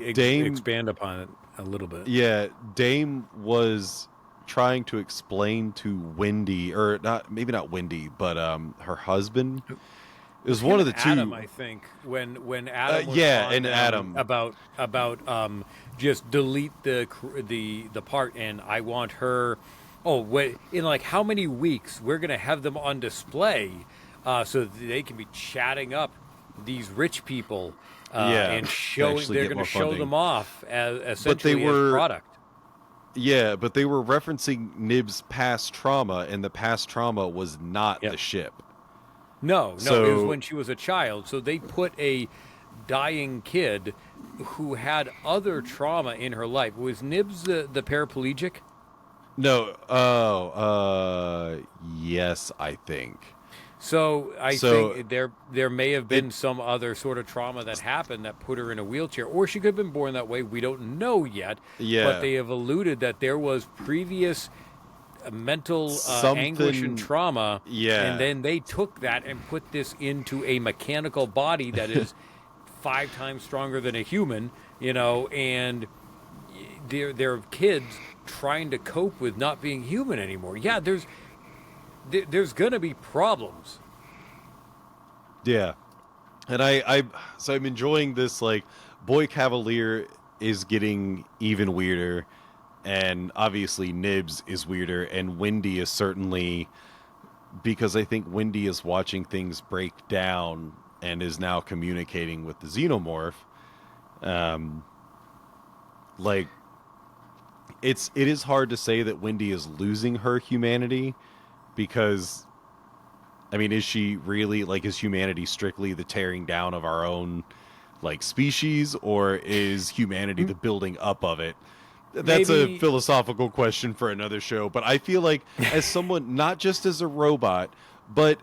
expand upon it a little bit. Yeah, Dame was trying to explain to Wendy, or maybe not Wendy, but her husband. It was one of the Adam, two. I think when Adam was and Adam about just delete the part, and I want her. In like how many weeks we're gonna have them on display, so that they can be chatting up these rich people, and showing they're gonna show them off as essentially as product. Yeah, but they were referencing Nib's past trauma, and the past trauma was not the ship. No, it was when she was a child. So they put a dying kid who had other trauma in her life. Was Nibs the paraplegic? No. Yes, I think. So I think there may have been some other sort of trauma that happened that put her in a wheelchair, or she could have been born that way. We don't know yet. Yeah. But they have alluded that there was previous mental anguish and trauma, and then they took that and put this into a mechanical body that is 5 times stronger than a human, and they're kids trying to cope with not being human anymore. Yeah, there's gonna be problems. Yeah, and I'm enjoying this. Like, Boy Cavalier is getting even weirder. And obviously Nibs is weirder, and Wendy is certainly, because I think Wendy is watching things break down and is now communicating with the xenomorph. It is hard to say that Wendy is losing her humanity, because, I mean, is she really, like, is humanity strictly the tearing down of our own, like, species, or is humanity the building up of it? That's a philosophical question for another show, but I feel like as someone, not just as a robot, but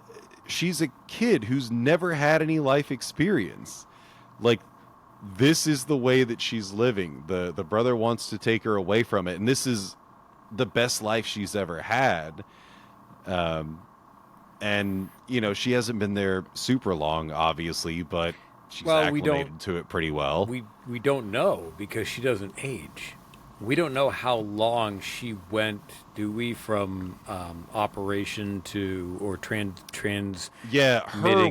she's a kid who's never had any life experience. Like, this is the way that she's living. The brother wants to take her away from it, and this is the best life she's ever had. And, she hasn't been there super long, obviously, but she's acclimated to it pretty well. We don't know, because she doesn't age. We don't know how long she went, do we, from operation to, or transmitting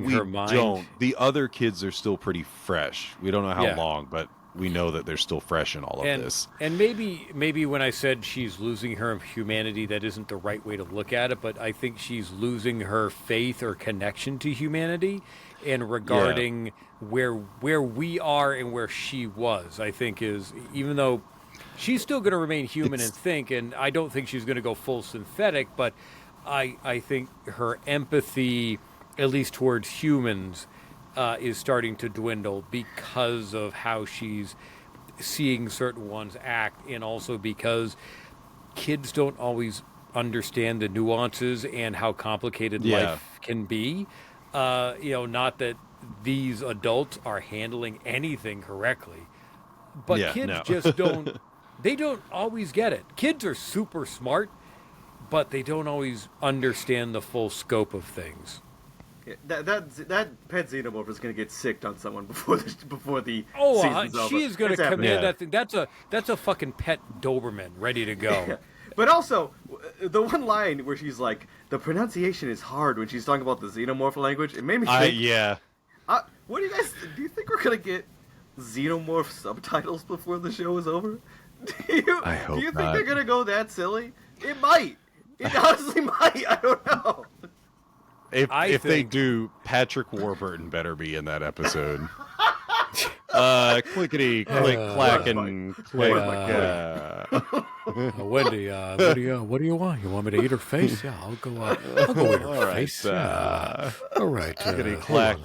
her mind? Don't. The other kids are still pretty fresh. We don't know how long, but we know that they're still fresh in all of this. And maybe when I said she's losing her humanity, that isn't the right way to look at it, but I think she's losing her faith or connection to humanity, and regarding where we are and where she was, I think is, even though she's still going to remain human and think, and I don't think she's going to go full synthetic, but I think her empathy, at least towards humans, is starting to dwindle because of how she's seeing certain ones act, and also because kids don't always understand the nuances and how complicated life can be. Not that these adults are handling anything correctly, but kids just don't. They don't always get it. Kids are super smart, but they don't always understand the full scope of things. That pet xenomorph is going to get sicked on someone before the season's over. She is going to come in. That thing. That's a fucking pet Doberman ready to go. Yeah. But also, the one line where she's like, the pronunciation is hard when she's talking about the xenomorph language, it made me think... what do you guys... Do you think we're going to get xenomorph subtitles before the show is over? I hope do you think not. they're going to go that silly? It might. It honestly might. I don't know. If they do, Patrick Warburton better be in that episode. Clickety, click, clack, and click. Wendy, what do you want? You want me to eat her face? Yeah, I'll go eat her face. All right. Clickety, clack.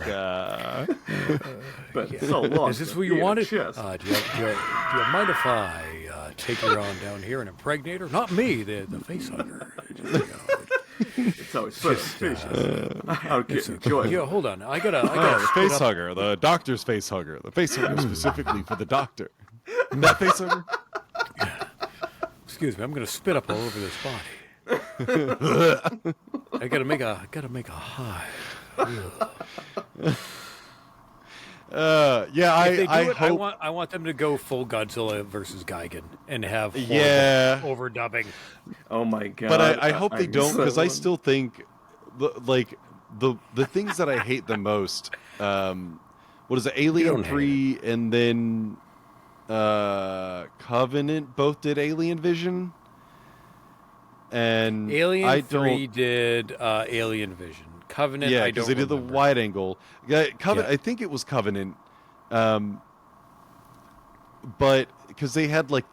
So long. Is this what you wanted? Do you mind if I take her on down here and impregnate her? Not me, the face hugger. It's always suspicious. Enjoy. Yeah, hold on. I gotta the face hugger, the doctor's face hugger, the face hugger specifically for the doctor. That face hugger. Excuse me, I'm gonna spit up all over this body. I gotta make a hive. I want them to go full Godzilla versus Gigan and have overdubbing. Oh my god! But I hope they don't, because I still think the things that I hate the most. What is it? Alien 3 and then Covenant both did Alien Vision, and Alien 3 did Alien Vision. Covenant, yeah, because they did the wide angle. Covenant, I think it was Covenant, but because they had like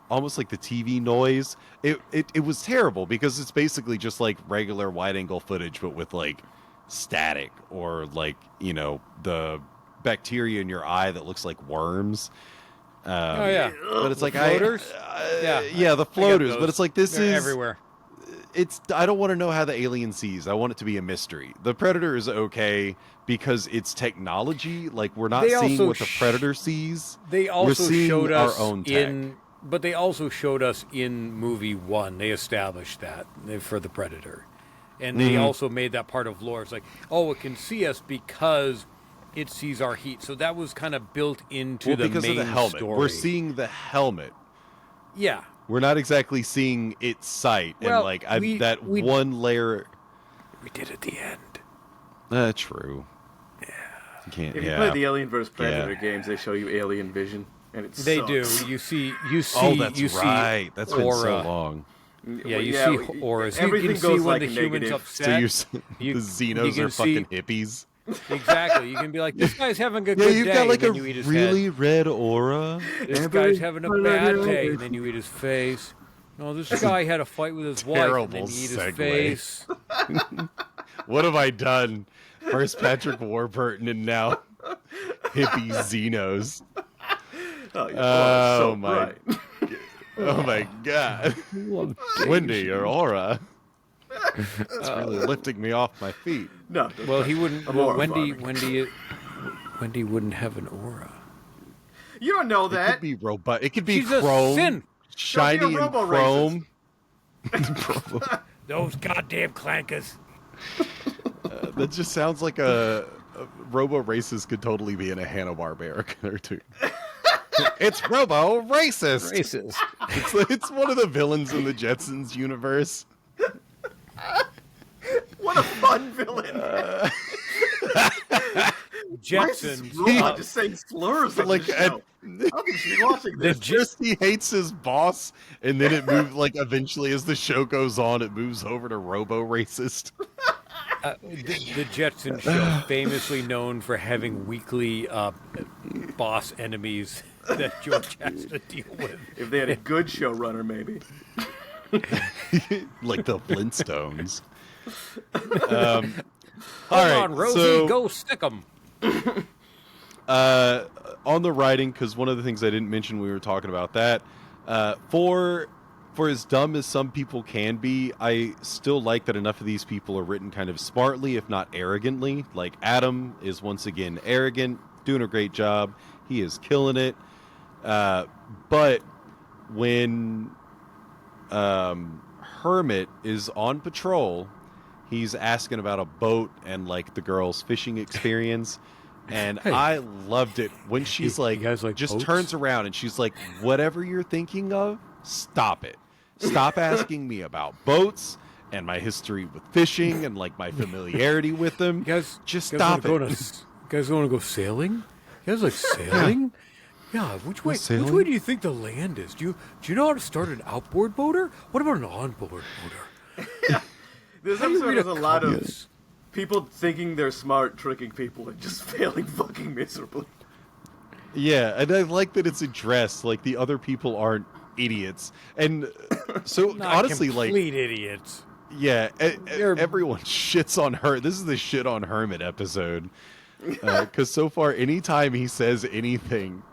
almost like the TV noise. It was terrible because it's basically just like regular wide angle footage, but with like static or like the bacteria in your eye that looks like worms. But it's like floaters. The floaters. But it's like They're everywhere. I don't want to know how the alien sees. I want it to be a mystery. The Predator is okay because it's technology. Like we're not seeing what the Predator sees. They also showed us our own tech. But they also showed us in movie 1. They established that for the Predator, and they also made that part of lore. It's like, it can see us because it sees our heat. So that was kind of built into the because main of the helmet. story. We're seeing the helmet. Yeah. We're not exactly seeing its sight one layer. We did at the end. True. Yeah. If you play the Alien vs Predator games, they show you alien vision, and it They sucks. do. You see. Oh, that's right. That's aura. been so long. Yeah, you see auras. Everything you can goes see when like the human's negative. upset. So the Xenos are fucking hippies. Exactly. You can be like, this guy's having a good Yeah, you've day, got like a and then you eat his really head. red aura. This guy's having a bad day, and then you eat his face. No, this guy had a fight with his wife, and then you eat his face. What have I done? First Patrick Warburton, and now hippie Xenos. Oh my! Oh my god! Wendy, your aura. It's really lifting me off my feet. No. Well, he wouldn't. Well, Wendy wouldn't have an aura. You don't know that. It could be robot. It could be She's chrome, a sin. shiny and chrome. Those goddamn clankers. That just sounds like a Robo Racist could totally be in a Hanna-Barbera cartoon. It's Robo Racist. It's one of the villains in the Jetsons universe. What a fun villain! Jetsons. Robot just saying slurs on the show. How can she be watching this? First he hates his boss, and then it moves eventually as the show goes on, it moves over to Robo Racist. The Jetson show, famously known for having weekly boss enemies that George has to deal with. If they had a good showrunner, maybe. Like the Flintstones. Hold on, Rosie, go stick 'em. On the writing, because one of the things I didn't mention when we were talking about that, for as dumb as some people can be, I still like that enough of these people are written kind of smartly, if not arrogantly. Like Adam is once again arrogant, doing a great job. He is killing it. But when Hermit is on patrol, he's asking about a boat and like the girl's fishing experience. And Hey. I loved it when she's You guys like just boats? turns around and she's like, whatever you're thinking of, stop it. Stop asking me about boats and my history with fishing and like my familiarity with them. You guys, just you guys stop it. you guys want to go sailing? You guys like sailing? Yeah. Which way? Sailing? Which way do you think the land is? Do you know how to start an outboard motor? What about an onboard motor? This How do you episode read has a a lot of compass? people thinking they're smart, tricking people, and just failing fucking miserably. Yeah, and I like that it's addressed. Like the other people aren't idiots, and so Not honestly, like complete idiots. yeah, They're- everyone shits on her. This is the shit on Hermit episode because so far, anytime he says anything,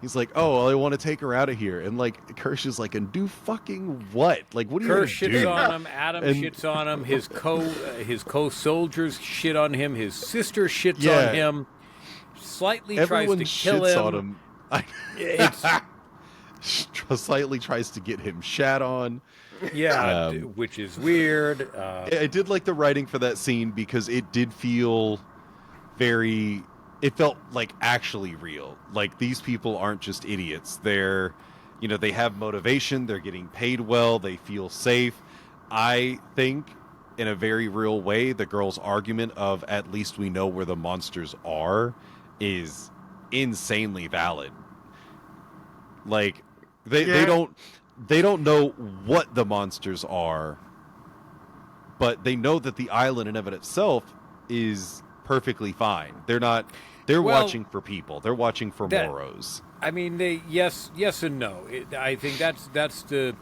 he's like, "Oh, well, I want to take her out of here," and like Kirsch is like, "And do fucking what? Like, what do you Kirsch do?" shits on him. Adam And- shits on him. His co-soldiers shit on him. His sister shits Yeah. on him. Slightly Everyone tries to kill shits him. on him. It's, Slightly tries to get him shat on. yeah, which is weird. I did like the writing for that scene because it did feel it felt like actually real. Like these people aren't just idiots. They're, they have motivation. They're getting paid well. They feel safe. I think in a very real way, the girl's argument of at least we know where the monsters are is insanely valid. Like they don't know what the monsters are, but they know that the island in of it itself is perfectly fine. They're watching for people. They're watching for Moros. I mean, yes and no. I think that's the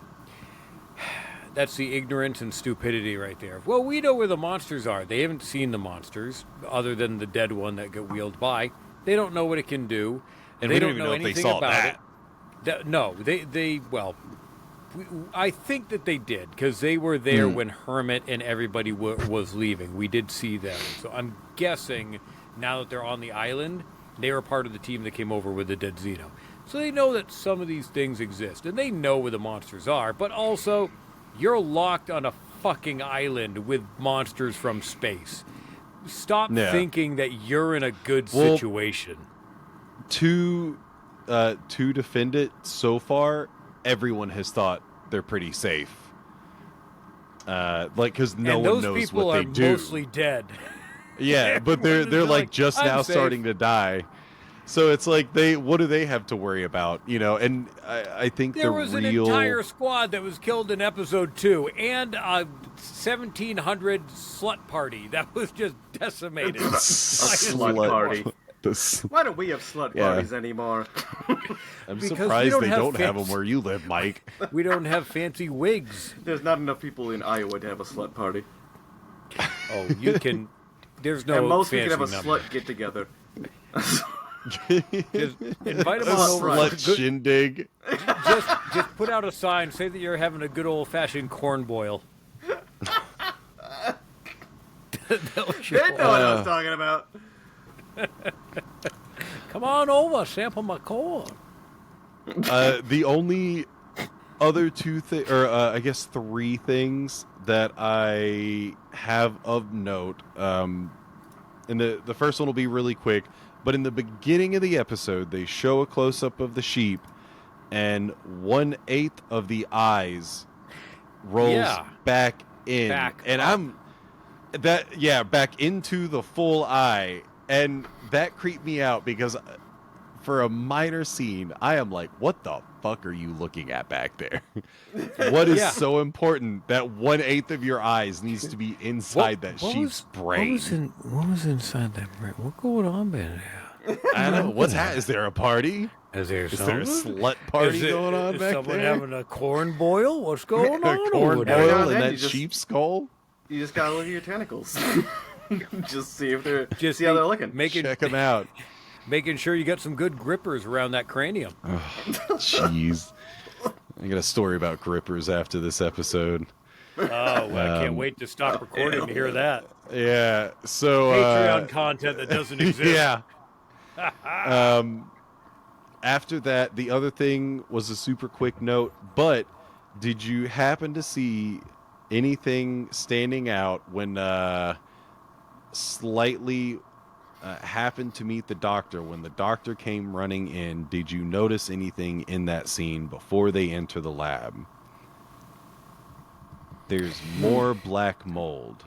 ignorance and stupidity right there. Well, we know where the monsters are. They haven't seen the monsters other than the dead one that got wheeled by. They don't know what it can do. And they we don't even know if they anything saw about that. it. No, I think that they did because they were there when Hermit and everybody was leaving. We did see them. So I'm guessing now that they're on the island, they were part of the team that came over with the dead Xeno. So they know that some of these things exist, and they know where the monsters are. But also, you're locked on a fucking island with monsters from space. Stop thinking that you're in a good situation. To defend it, so far, everyone has thought they're pretty safe. Because no one knows what they do. And those people are mostly dead. Yeah, but they're like just now starting to die. So it's like what do they have to worry about? And I think there was an entire squad that was killed in episode 2 and a 1700 slut party that was just decimated. Slut party. Why don't we have slut parties anymore? I'm Because surprised they don't have them where you live, Mike. We don't have fancy wigs. There's not enough people in Iowa to have a slut party. Oh, you can. There's no And most fancy we can have a number. slut get together. Just invite them A on over. slut shindig. Just put out a sign. Say that you're having a good old fashioned corn boil. They know what I was talking about. Come on over, sample my corn. The only other I guess 3 things that I have of note, and the first one will be really quick, but in the beginning of the episode, they show a close-up of the sheep, and 1/8 of the eyes rolls back in. Back into the full eye. And that creeped me out because for a minor scene, I am like, what the fuck are you looking at back there? What is so important that 1/8 of your eyes needs to be inside that sheep's brain? What was inside that brain? What's going on there? I don't know. Is there a party? Is there a slut party going on back there? Is someone having a corn boil? What's going on? A corn over there? boil in that sheep skull? You just gotta look at your tentacles. Just see if they're see how they're looking. Check them out. Making sure you got some good grippers around that cranium. Jeez. I got a story about grippers after this episode. Oh, well, I can't wait to stop recording to hear that. Yeah. So Patreon content that doesn't exist. Yeah. After that, the other thing was a super quick note, but did you happen to see anything standing out when slightly happened to meet the doctor? When the doctor came running in, did you notice anything in that scene before they enter the lab? There's more black mold.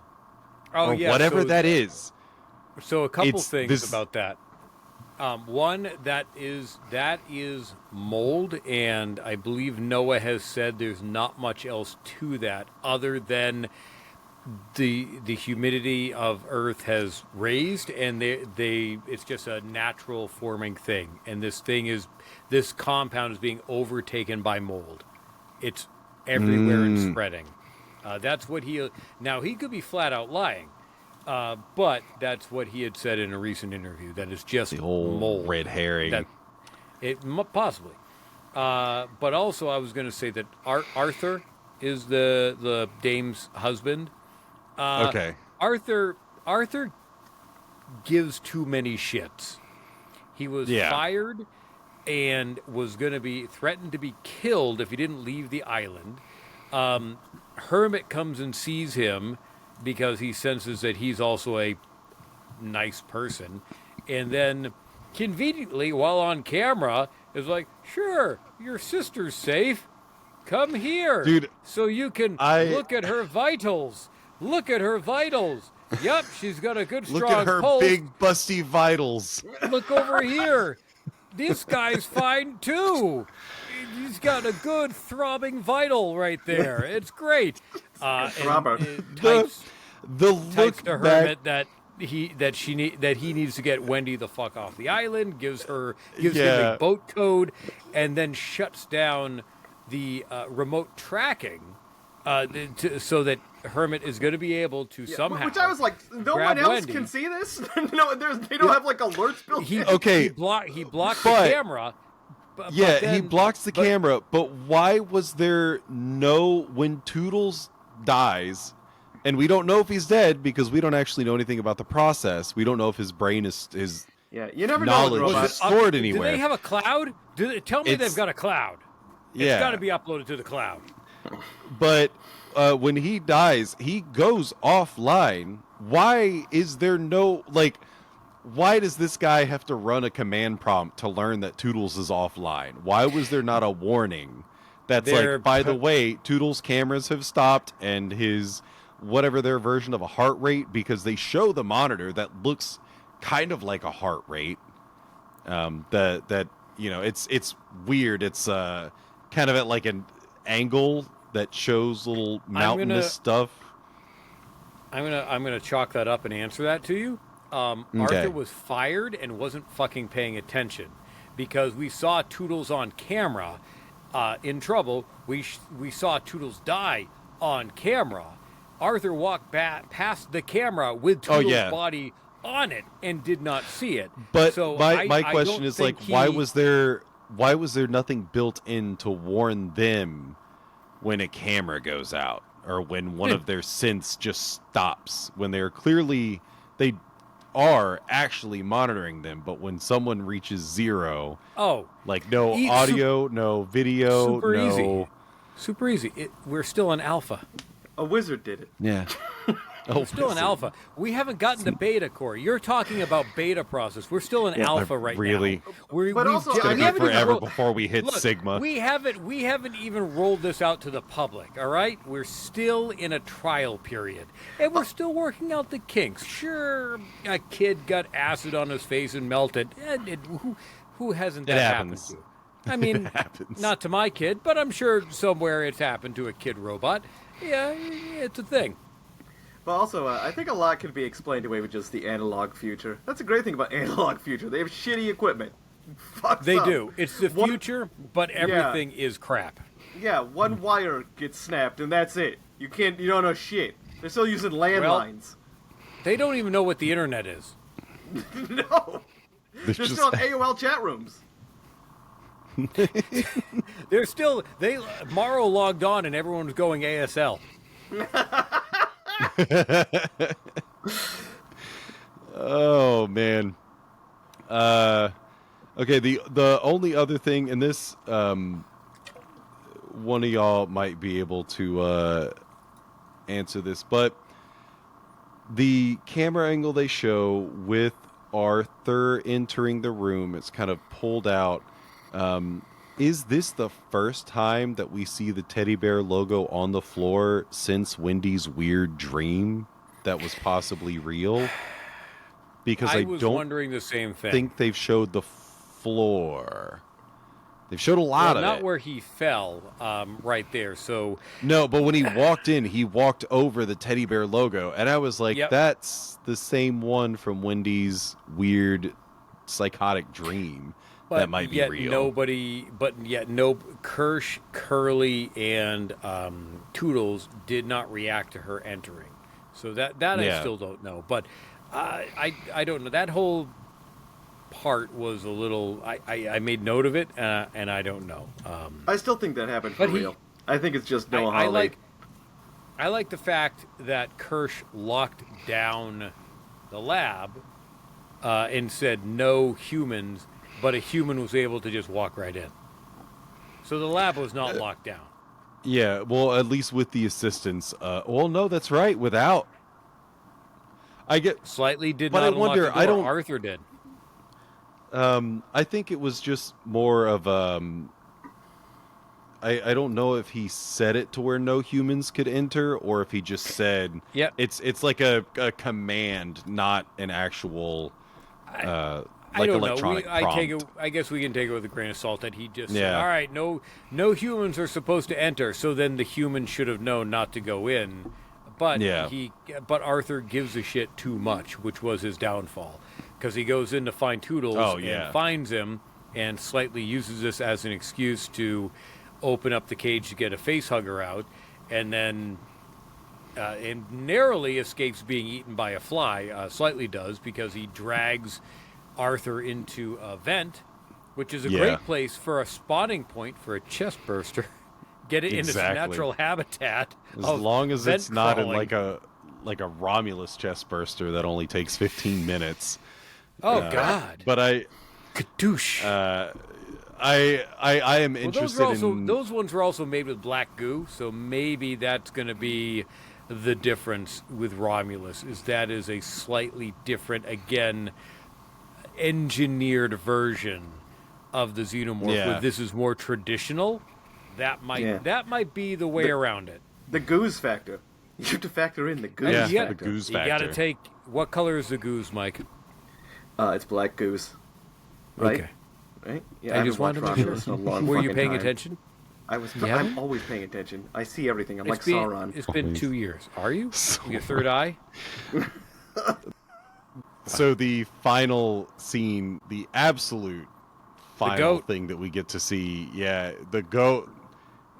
Oh, or yeah. whatever that is. So a couple things about that. One, that is mold, and I believe Noah has said there's not much else to that other than the humidity of Earth has raised, and it's just a natural forming thing. And this compound is being overtaken by mold. It's everywhere and spreading. That's what he could be flat out lying. But that's what he had said in a recent interview. That it's just the whole mold. Red herring. Possibly. But also, I was going to say that Arthur is the dame's husband. Okay. Arthur gives too many shits. He was fired and was going to be threatened to be killed if he didn't leave the island. Hermit comes and sees him because he senses that he's also a nice person. And then, conveniently, while on camera, is like, sure, your sister's safe. Come here. Dude, so you can look at her vitals. Look at her vitals. Yep, she's got a good, strong pulse. Look at her big, busty vitals. Look over here. This guy's fine, too. He's got a good throbbing vital right there. It's great. Robert. Types look to Hermit that he needs to get Wendy the fuck off the island. Gives him a boat code, and then shuts down the remote tracking so that Hermit is going to be able to somehow. Which I was like, no one else Wendy. can see this. No, they don't have like alerts built in. Okay, he blocked the camera. He blocks the camera, but why was there when Toodles dies, and we don't know if he's dead because we don't actually know anything about the process. We don't know if his brain is you never knowledge know is stored anywhere. Do they have a cloud? Tell me they've got a cloud. It's got to be uploaded to the cloud. But when he dies, he goes offline. Why is there why does this guy have to run a command prompt to learn that Toodles is offline? Why was there not a warning that's by the way, Toodles' cameras have stopped and his whatever their version of a heart rate, because they show the monitor that looks kind of like a heart rate. It's weird. It's kind of at like an angle that shows little mountainous stuff. I'm gonna chalk that up and answer that to you. Arthur was fired and wasn't fucking paying attention because we saw Toodles on camera in trouble. We saw Toodles die on camera. Arthur walked back past the camera with Toodles' body on it and did not see it. But so my question is why was there nothing built in to warn them when a camera goes out or when one of their synths just stops when they are actually monitoring them, but when someone reaches zero, no audio, no video, super easy. We're still in alpha. A wizard did it. Yeah. We're still in alpha. We haven't gotten to beta core. You're talking about beta process. We're still in alpha right now. It's going to be forever before we hit Sigma. We haven't even rolled this out to the public, all right? We're still in a trial period. And we're still working out the kinks. Sure, a kid got acid on his face and melted. Who hasn't that happened to? I mean, not to my kid, but I'm sure somewhere it's happened to a kid robot. Yeah, it's a thing. But also, I think a lot can be explained away with just the analog future. That's a great thing about analog future. They have shitty equipment. They do. It's the future, but everything is crap. Yeah, one wire gets snapped and that's it. You don't know shit. They're still using landlines. They don't even know what the internet is. No. They're still in AOL chat rooms. Morrow logged on and everyone was going ASL. Oh man. Okay, the only other thing, and this one of y'all might be able to answer this, but the camera angle they show with Arthur entering the room, it's kind of pulled out. Is this the first time that we see the teddy bear logo on the floor since Wendy's weird dream that was possibly real? Because I was don't wondering the same thing. think they've showed the floor. They've showed a lot of not it. where he fell, right there. So no, but when he walked in, he walked over the teddy bear logo, and I was like, that's the same one from Wendy's weird psychotic dream. But that might be real. Kirsch, Curly, and Toodles did not react to her entering. So that I still don't know. But I don't know. That whole part was a little. I made note of it, and I don't know. I still think that happened for real. I think it's just Noah Hawley. I like the fact that Kirsch locked down the lab and said no humans. But a human was able to just walk right in. So the lab was not locked down. Yeah, well, at least with the assistance. Well, no, that's right. Without, I get slightly did but not. I wonder. Unlock the door. I don't. Arthur did. I think it was just more of I don't know if he said it to where no humans could enter, or if he just said, "Yep." It's like a command, not an actual. I don't know. Prompt. I guess we can take it with a grain of salt that he just said, all right, no humans are supposed to enter. So then the human should have known not to go in. But but Arthur gives a shit too much, which was his downfall. Because he goes in to find Toodles and finds him and slightly uses this as an excuse to open up the cage to get a face hugger out. And then and narrowly escapes being eaten by a fly. Slightly does, because he drags Arthur into a vent, which is a great place for a spawning point for a chest burster. Get it in its natural habitat. As long as it's not in like a Romulus chest burster that only takes 15 minutes. Oh God! But Kadoosh. I am interested in those ones were also made with black goo, so maybe that's going to be the difference with Romulus. That is a slightly different, again, engineered version of the xenomorph. Where this is more traditional. That might be the way around it. The goose factor. You have to factor in the goose factor. The goose factor. You got to take. What color is the goose, Mike? It's black goose. Right? Okay. Right? Yeah, I just wanted to make sure. Were you paying attention? I'm always paying attention. I see everything. I'm like Sauron. It's been 2 years. Are you? Your third eye? So the final scene, the absolute final thing that we get to see, the goat.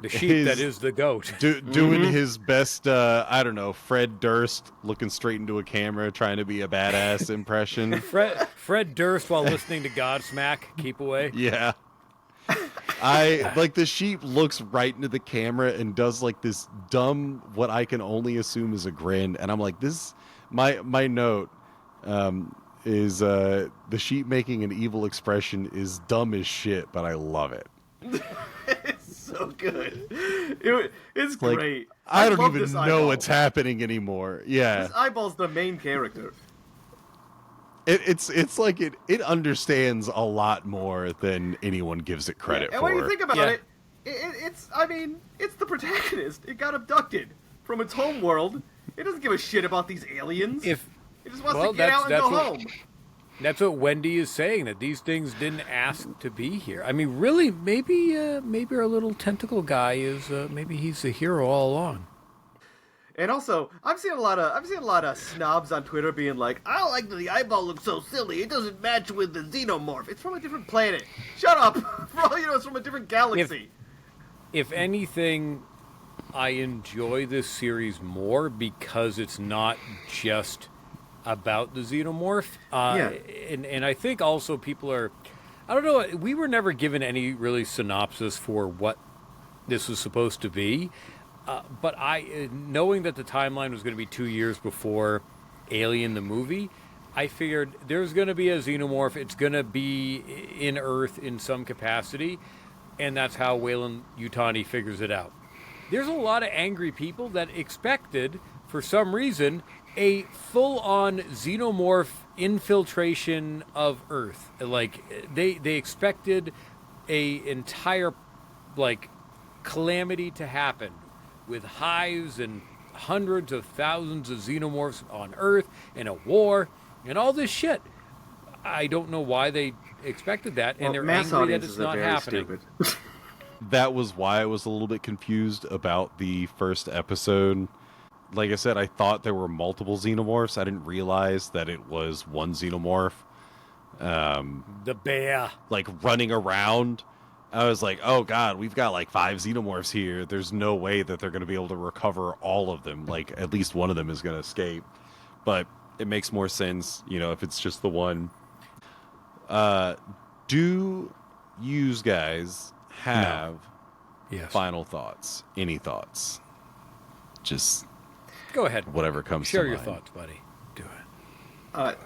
The sheep that is the goat. Doing his best, I don't know, Fred Durst looking straight into a camera, trying to be a badass impression. Fred Durst while listening to Godsmack, Keep Away. Yeah. I like the sheep looks right into the camera and does like this dumb, what I can only assume is a grin. And I'm like, my note is the sheep making an evil expression is dumb as shit, but I love it. It's so good. It's great. I don't even know what's happening anymore. Yeah. This eyeball's the main character. It's like it understands a lot more than anyone gives it credit for. And when you think about it, it's the protagonist. It got abducted from its home world. It doesn't give a shit about these aliens. It just wants to get out and go home. That's what Wendy is saying, that these things didn't ask to be here. I mean, really, maybe our little tentacle guy is maybe he's the hero all along. And also, I've seen a lot of snobs on Twitter being like, I don't like that the eyeball looks so silly. It doesn't match with the xenomorph. It's from a different planet. Shut up. For all you know, it's from a different galaxy. If anything, I enjoy this series more because it's not just about the xenomorph. And I think also people are, I don't know, we were never given any really synopsis for what this was supposed to be. But knowing that the timeline was going to be 2 years before Alien the movie, I figured there's going to be a xenomorph. It's going to be in Earth in some capacity. And that's how Weyland Yutani figures it out. there's a lot of angry people that expected, for some reason, a full-on xenomorph infiltration of Earth. Like, they expected a entire, like, calamity to happen with hives and hundreds of thousands of xenomorphs on Earth and a war and all this shit. I don't know why they expected that, and they're angry that it's not happening. That was why I was a little bit confused about the first episode. Like I said, I thought there were multiple xenomorphs. I didn't realize that it was one xenomorph. The bear. Like, running around. I was like, oh god, we've got like 5 xenomorphs here. There's no way that they're going to be able to recover all of them. Like, at least one of them is going to escape. But it makes more sense, if it's just the one. Do you guys have final thoughts? Any thoughts? Just go ahead. Whatever comes Share to your mind. thoughts, buddy. Do it. Go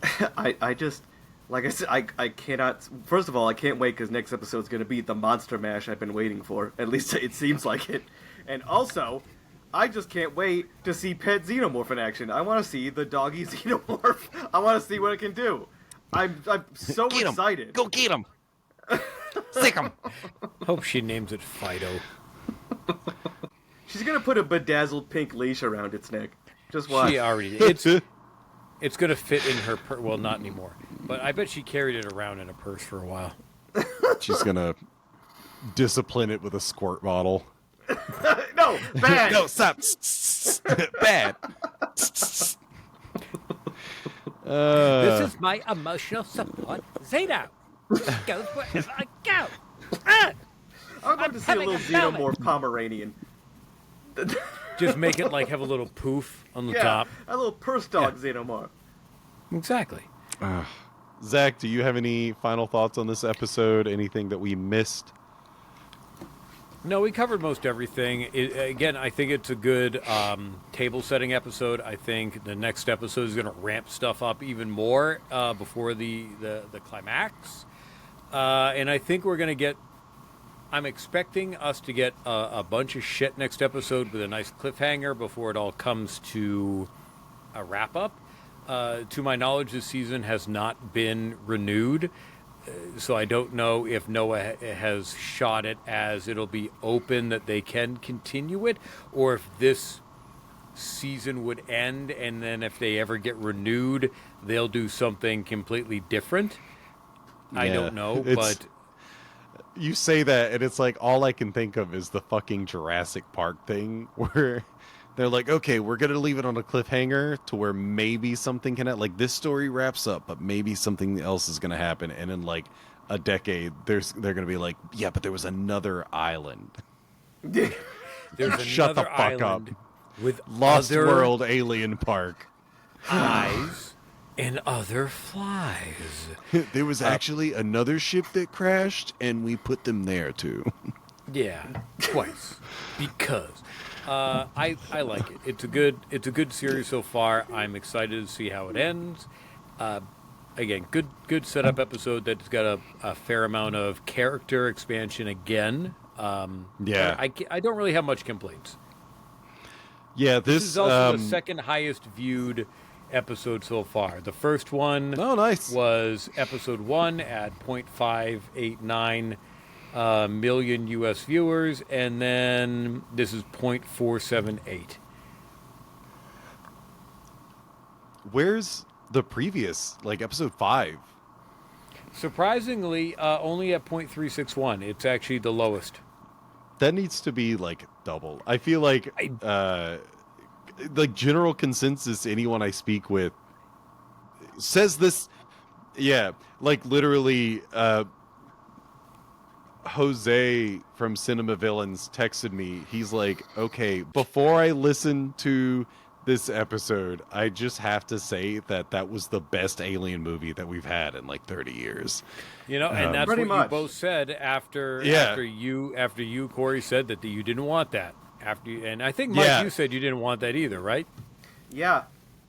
ahead. I just, like I said, I cannot. First of all, I can't wait because next episode's going to be the monster mash I've been waiting for. At least it seems like it. And also, I just can't wait to see Pet Xenomorph in action. I want to see the doggy Xenomorph. I want to see what it can do. I'm so excited. Go get him. Sick him. Hope she names it Fido. She's gonna put a bedazzled pink leash around its neck. Just watch. She already. It's gonna fit in her purse. Well, not anymore. But I bet she carried it around in a purse for a while. She's gonna discipline it with a squirt bottle. No, bad. No, stop. Bad. This is my emotional support. Zeno goes wherever I go. I'm about to see a little Xenomorph Pomeranian. Just make it like have a little poof on the top. A little purse dog Xenomorph. Exactly. Zach, do you have any final thoughts on this episode? Anything that we missed? No, we covered most everything. Again, I think it's a good table-setting episode. I think the next episode is going to ramp stuff up even more before the climax. And I think we're going to get... I'm expecting us to get a bunch of shit next episode with a nice cliffhanger before it all comes to a wrap-up. To my knowledge, this season has not been renewed. So I don't know if Noah has shot it as it'll be open that they can continue it, or if this season would end and then if they ever get renewed, they'll do something completely different. Yeah, I don't know, but... You say that, and it's like, all I can think of is the fucking Jurassic Park thing, where they're like, okay, we're going to leave it on a cliffhanger to where maybe something can happen. Like, this story wraps up, but maybe something else is going to happen. And in, like, a decade, they're going to be like, yeah, but there was another island. There's Shut the fuck up. With Lost World Alien Park. Eyes and other flies. There was actually another ship that crashed, and we put them there, too. Yeah, twice. Because... I like it. It's a good series so far. I'm excited to see how it ends. Again, good setup episode that's got a fair amount of character expansion again. Yeah. I don't really have much complaints. Yeah, this is also the second highest viewed episode so far. The first one was episode 1 at 0.589 million U.S. viewers, and then this is 0.478. Where's the previous, like, episode 5? Surprisingly, only at 0.361. It's actually the lowest. That needs to be, like, double. I feel like, general consensus, anyone I speak with says this. Yeah, like, literally, Jose from Cinema Villains texted me. He's like, okay, before I listen to this episode, I just have to say that was the best Alien movie that we've had in like 30 years. And that's what you both said after you, Corey, said that you didn't want that. And I think, Mike, you said you didn't want that either, right? Yeah.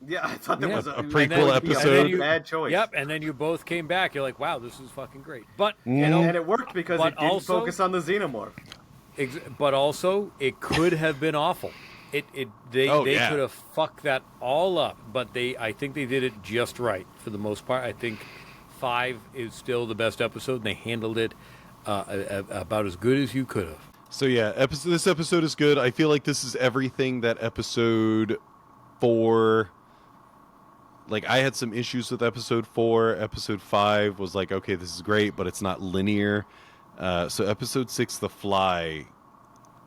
Yeah, I thought that was a prequel episode. Bad choice. Yep, and then you both came back. You're like, wow, this is fucking great. But and it worked because it didn't focus on the Xenomorph. But also, it could have been awful. They could have fucked that all up, but I think they did it just right for the most part. I think 5 is still the best episode, and they handled it about as good as you could have. So yeah, this episode is good. I feel like this is everything that episode 4. Like, I had some issues with episode 4. Episode 5 was like, okay, this is great, but it's not linear. So episode 6, The Fly,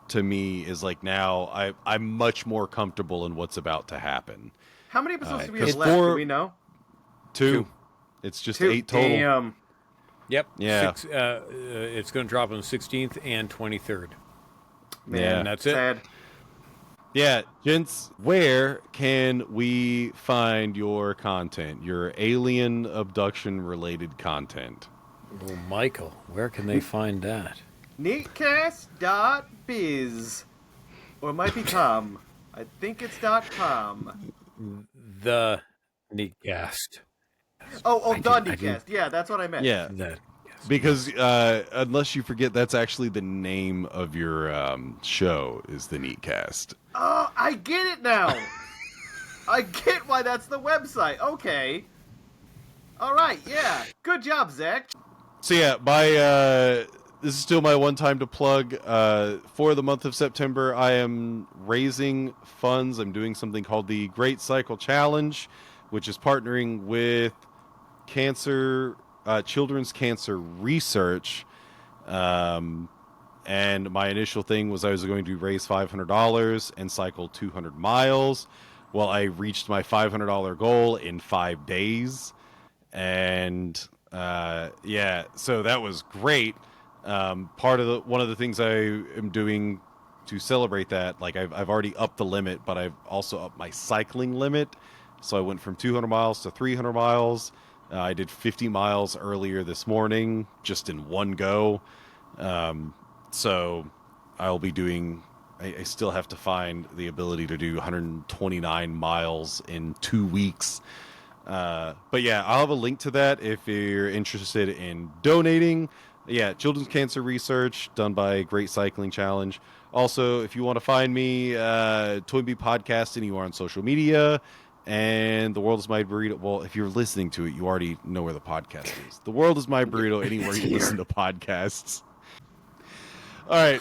to me is like, now I'm much more comfortable in what's about to happen. How many episodes do we have left? Do we know? 2. It's just 8 total. Damn. Yep. Yeah. It's going to drop on the 16th and 23rd. Man, and that's it. Sad. Yeah, gents, where can we find your content, your alien abduction related content? Well, Michael, where can they find that? Neatcast.biz. Or it might be .com. I think it's .com. The Neatcast. Oh, the Neatcast. Yeah, that's what I meant. Yeah. Because unless you forget, that's actually the name of your show, is the Neatcast. Oh, I get it now. I get why that's the website. Okay. All right, yeah. Good job, Zack. So yeah, this is still my one time to plug. For the month of September, I am raising funds. I'm doing something called the Great Cycle Challenge, which is partnering with children's cancer research. And my initial thing was I was going to raise $500 and cycle 200 miles. Well, I reached my $500 goal in 5 days. And so that was great. One of the things I am doing to celebrate that, like I've already upped the limit, but I've also upped my cycling limit. So I went from 200 miles to 300 miles. I did 50 miles earlier this morning, just in one go. So I'll be doing, I still have to find the ability to do 129 miles in 2 weeks. But yeah, I'll have a link to that if you're interested in donating. Yeah, children's cancer research done by Great Cycling Challenge. Also, if you want to find me, Twinbee Podcast anywhere on social media. And The World is My Burrito. Well, if you're listening to it, you already know where the podcast is. The World is My Burrito anywhere you listen to podcasts. All right.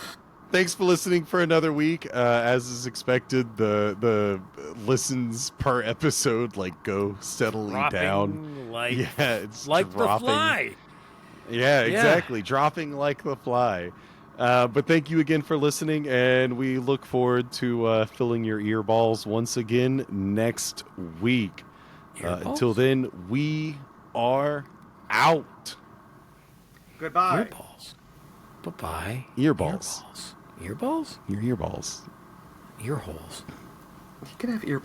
Thanks for listening for another week. As is expected, the listens per episode go steadily down. It's like dropping. The Fly. Yeah, exactly. Dropping like The Fly. But thank you again for listening, and we look forward to filling your ear balls once again next week. Until then, we are out. Goodbye. Earballs. Bye-bye. Earballs. Earballs? Your earballs. Earholes. You can have earballs.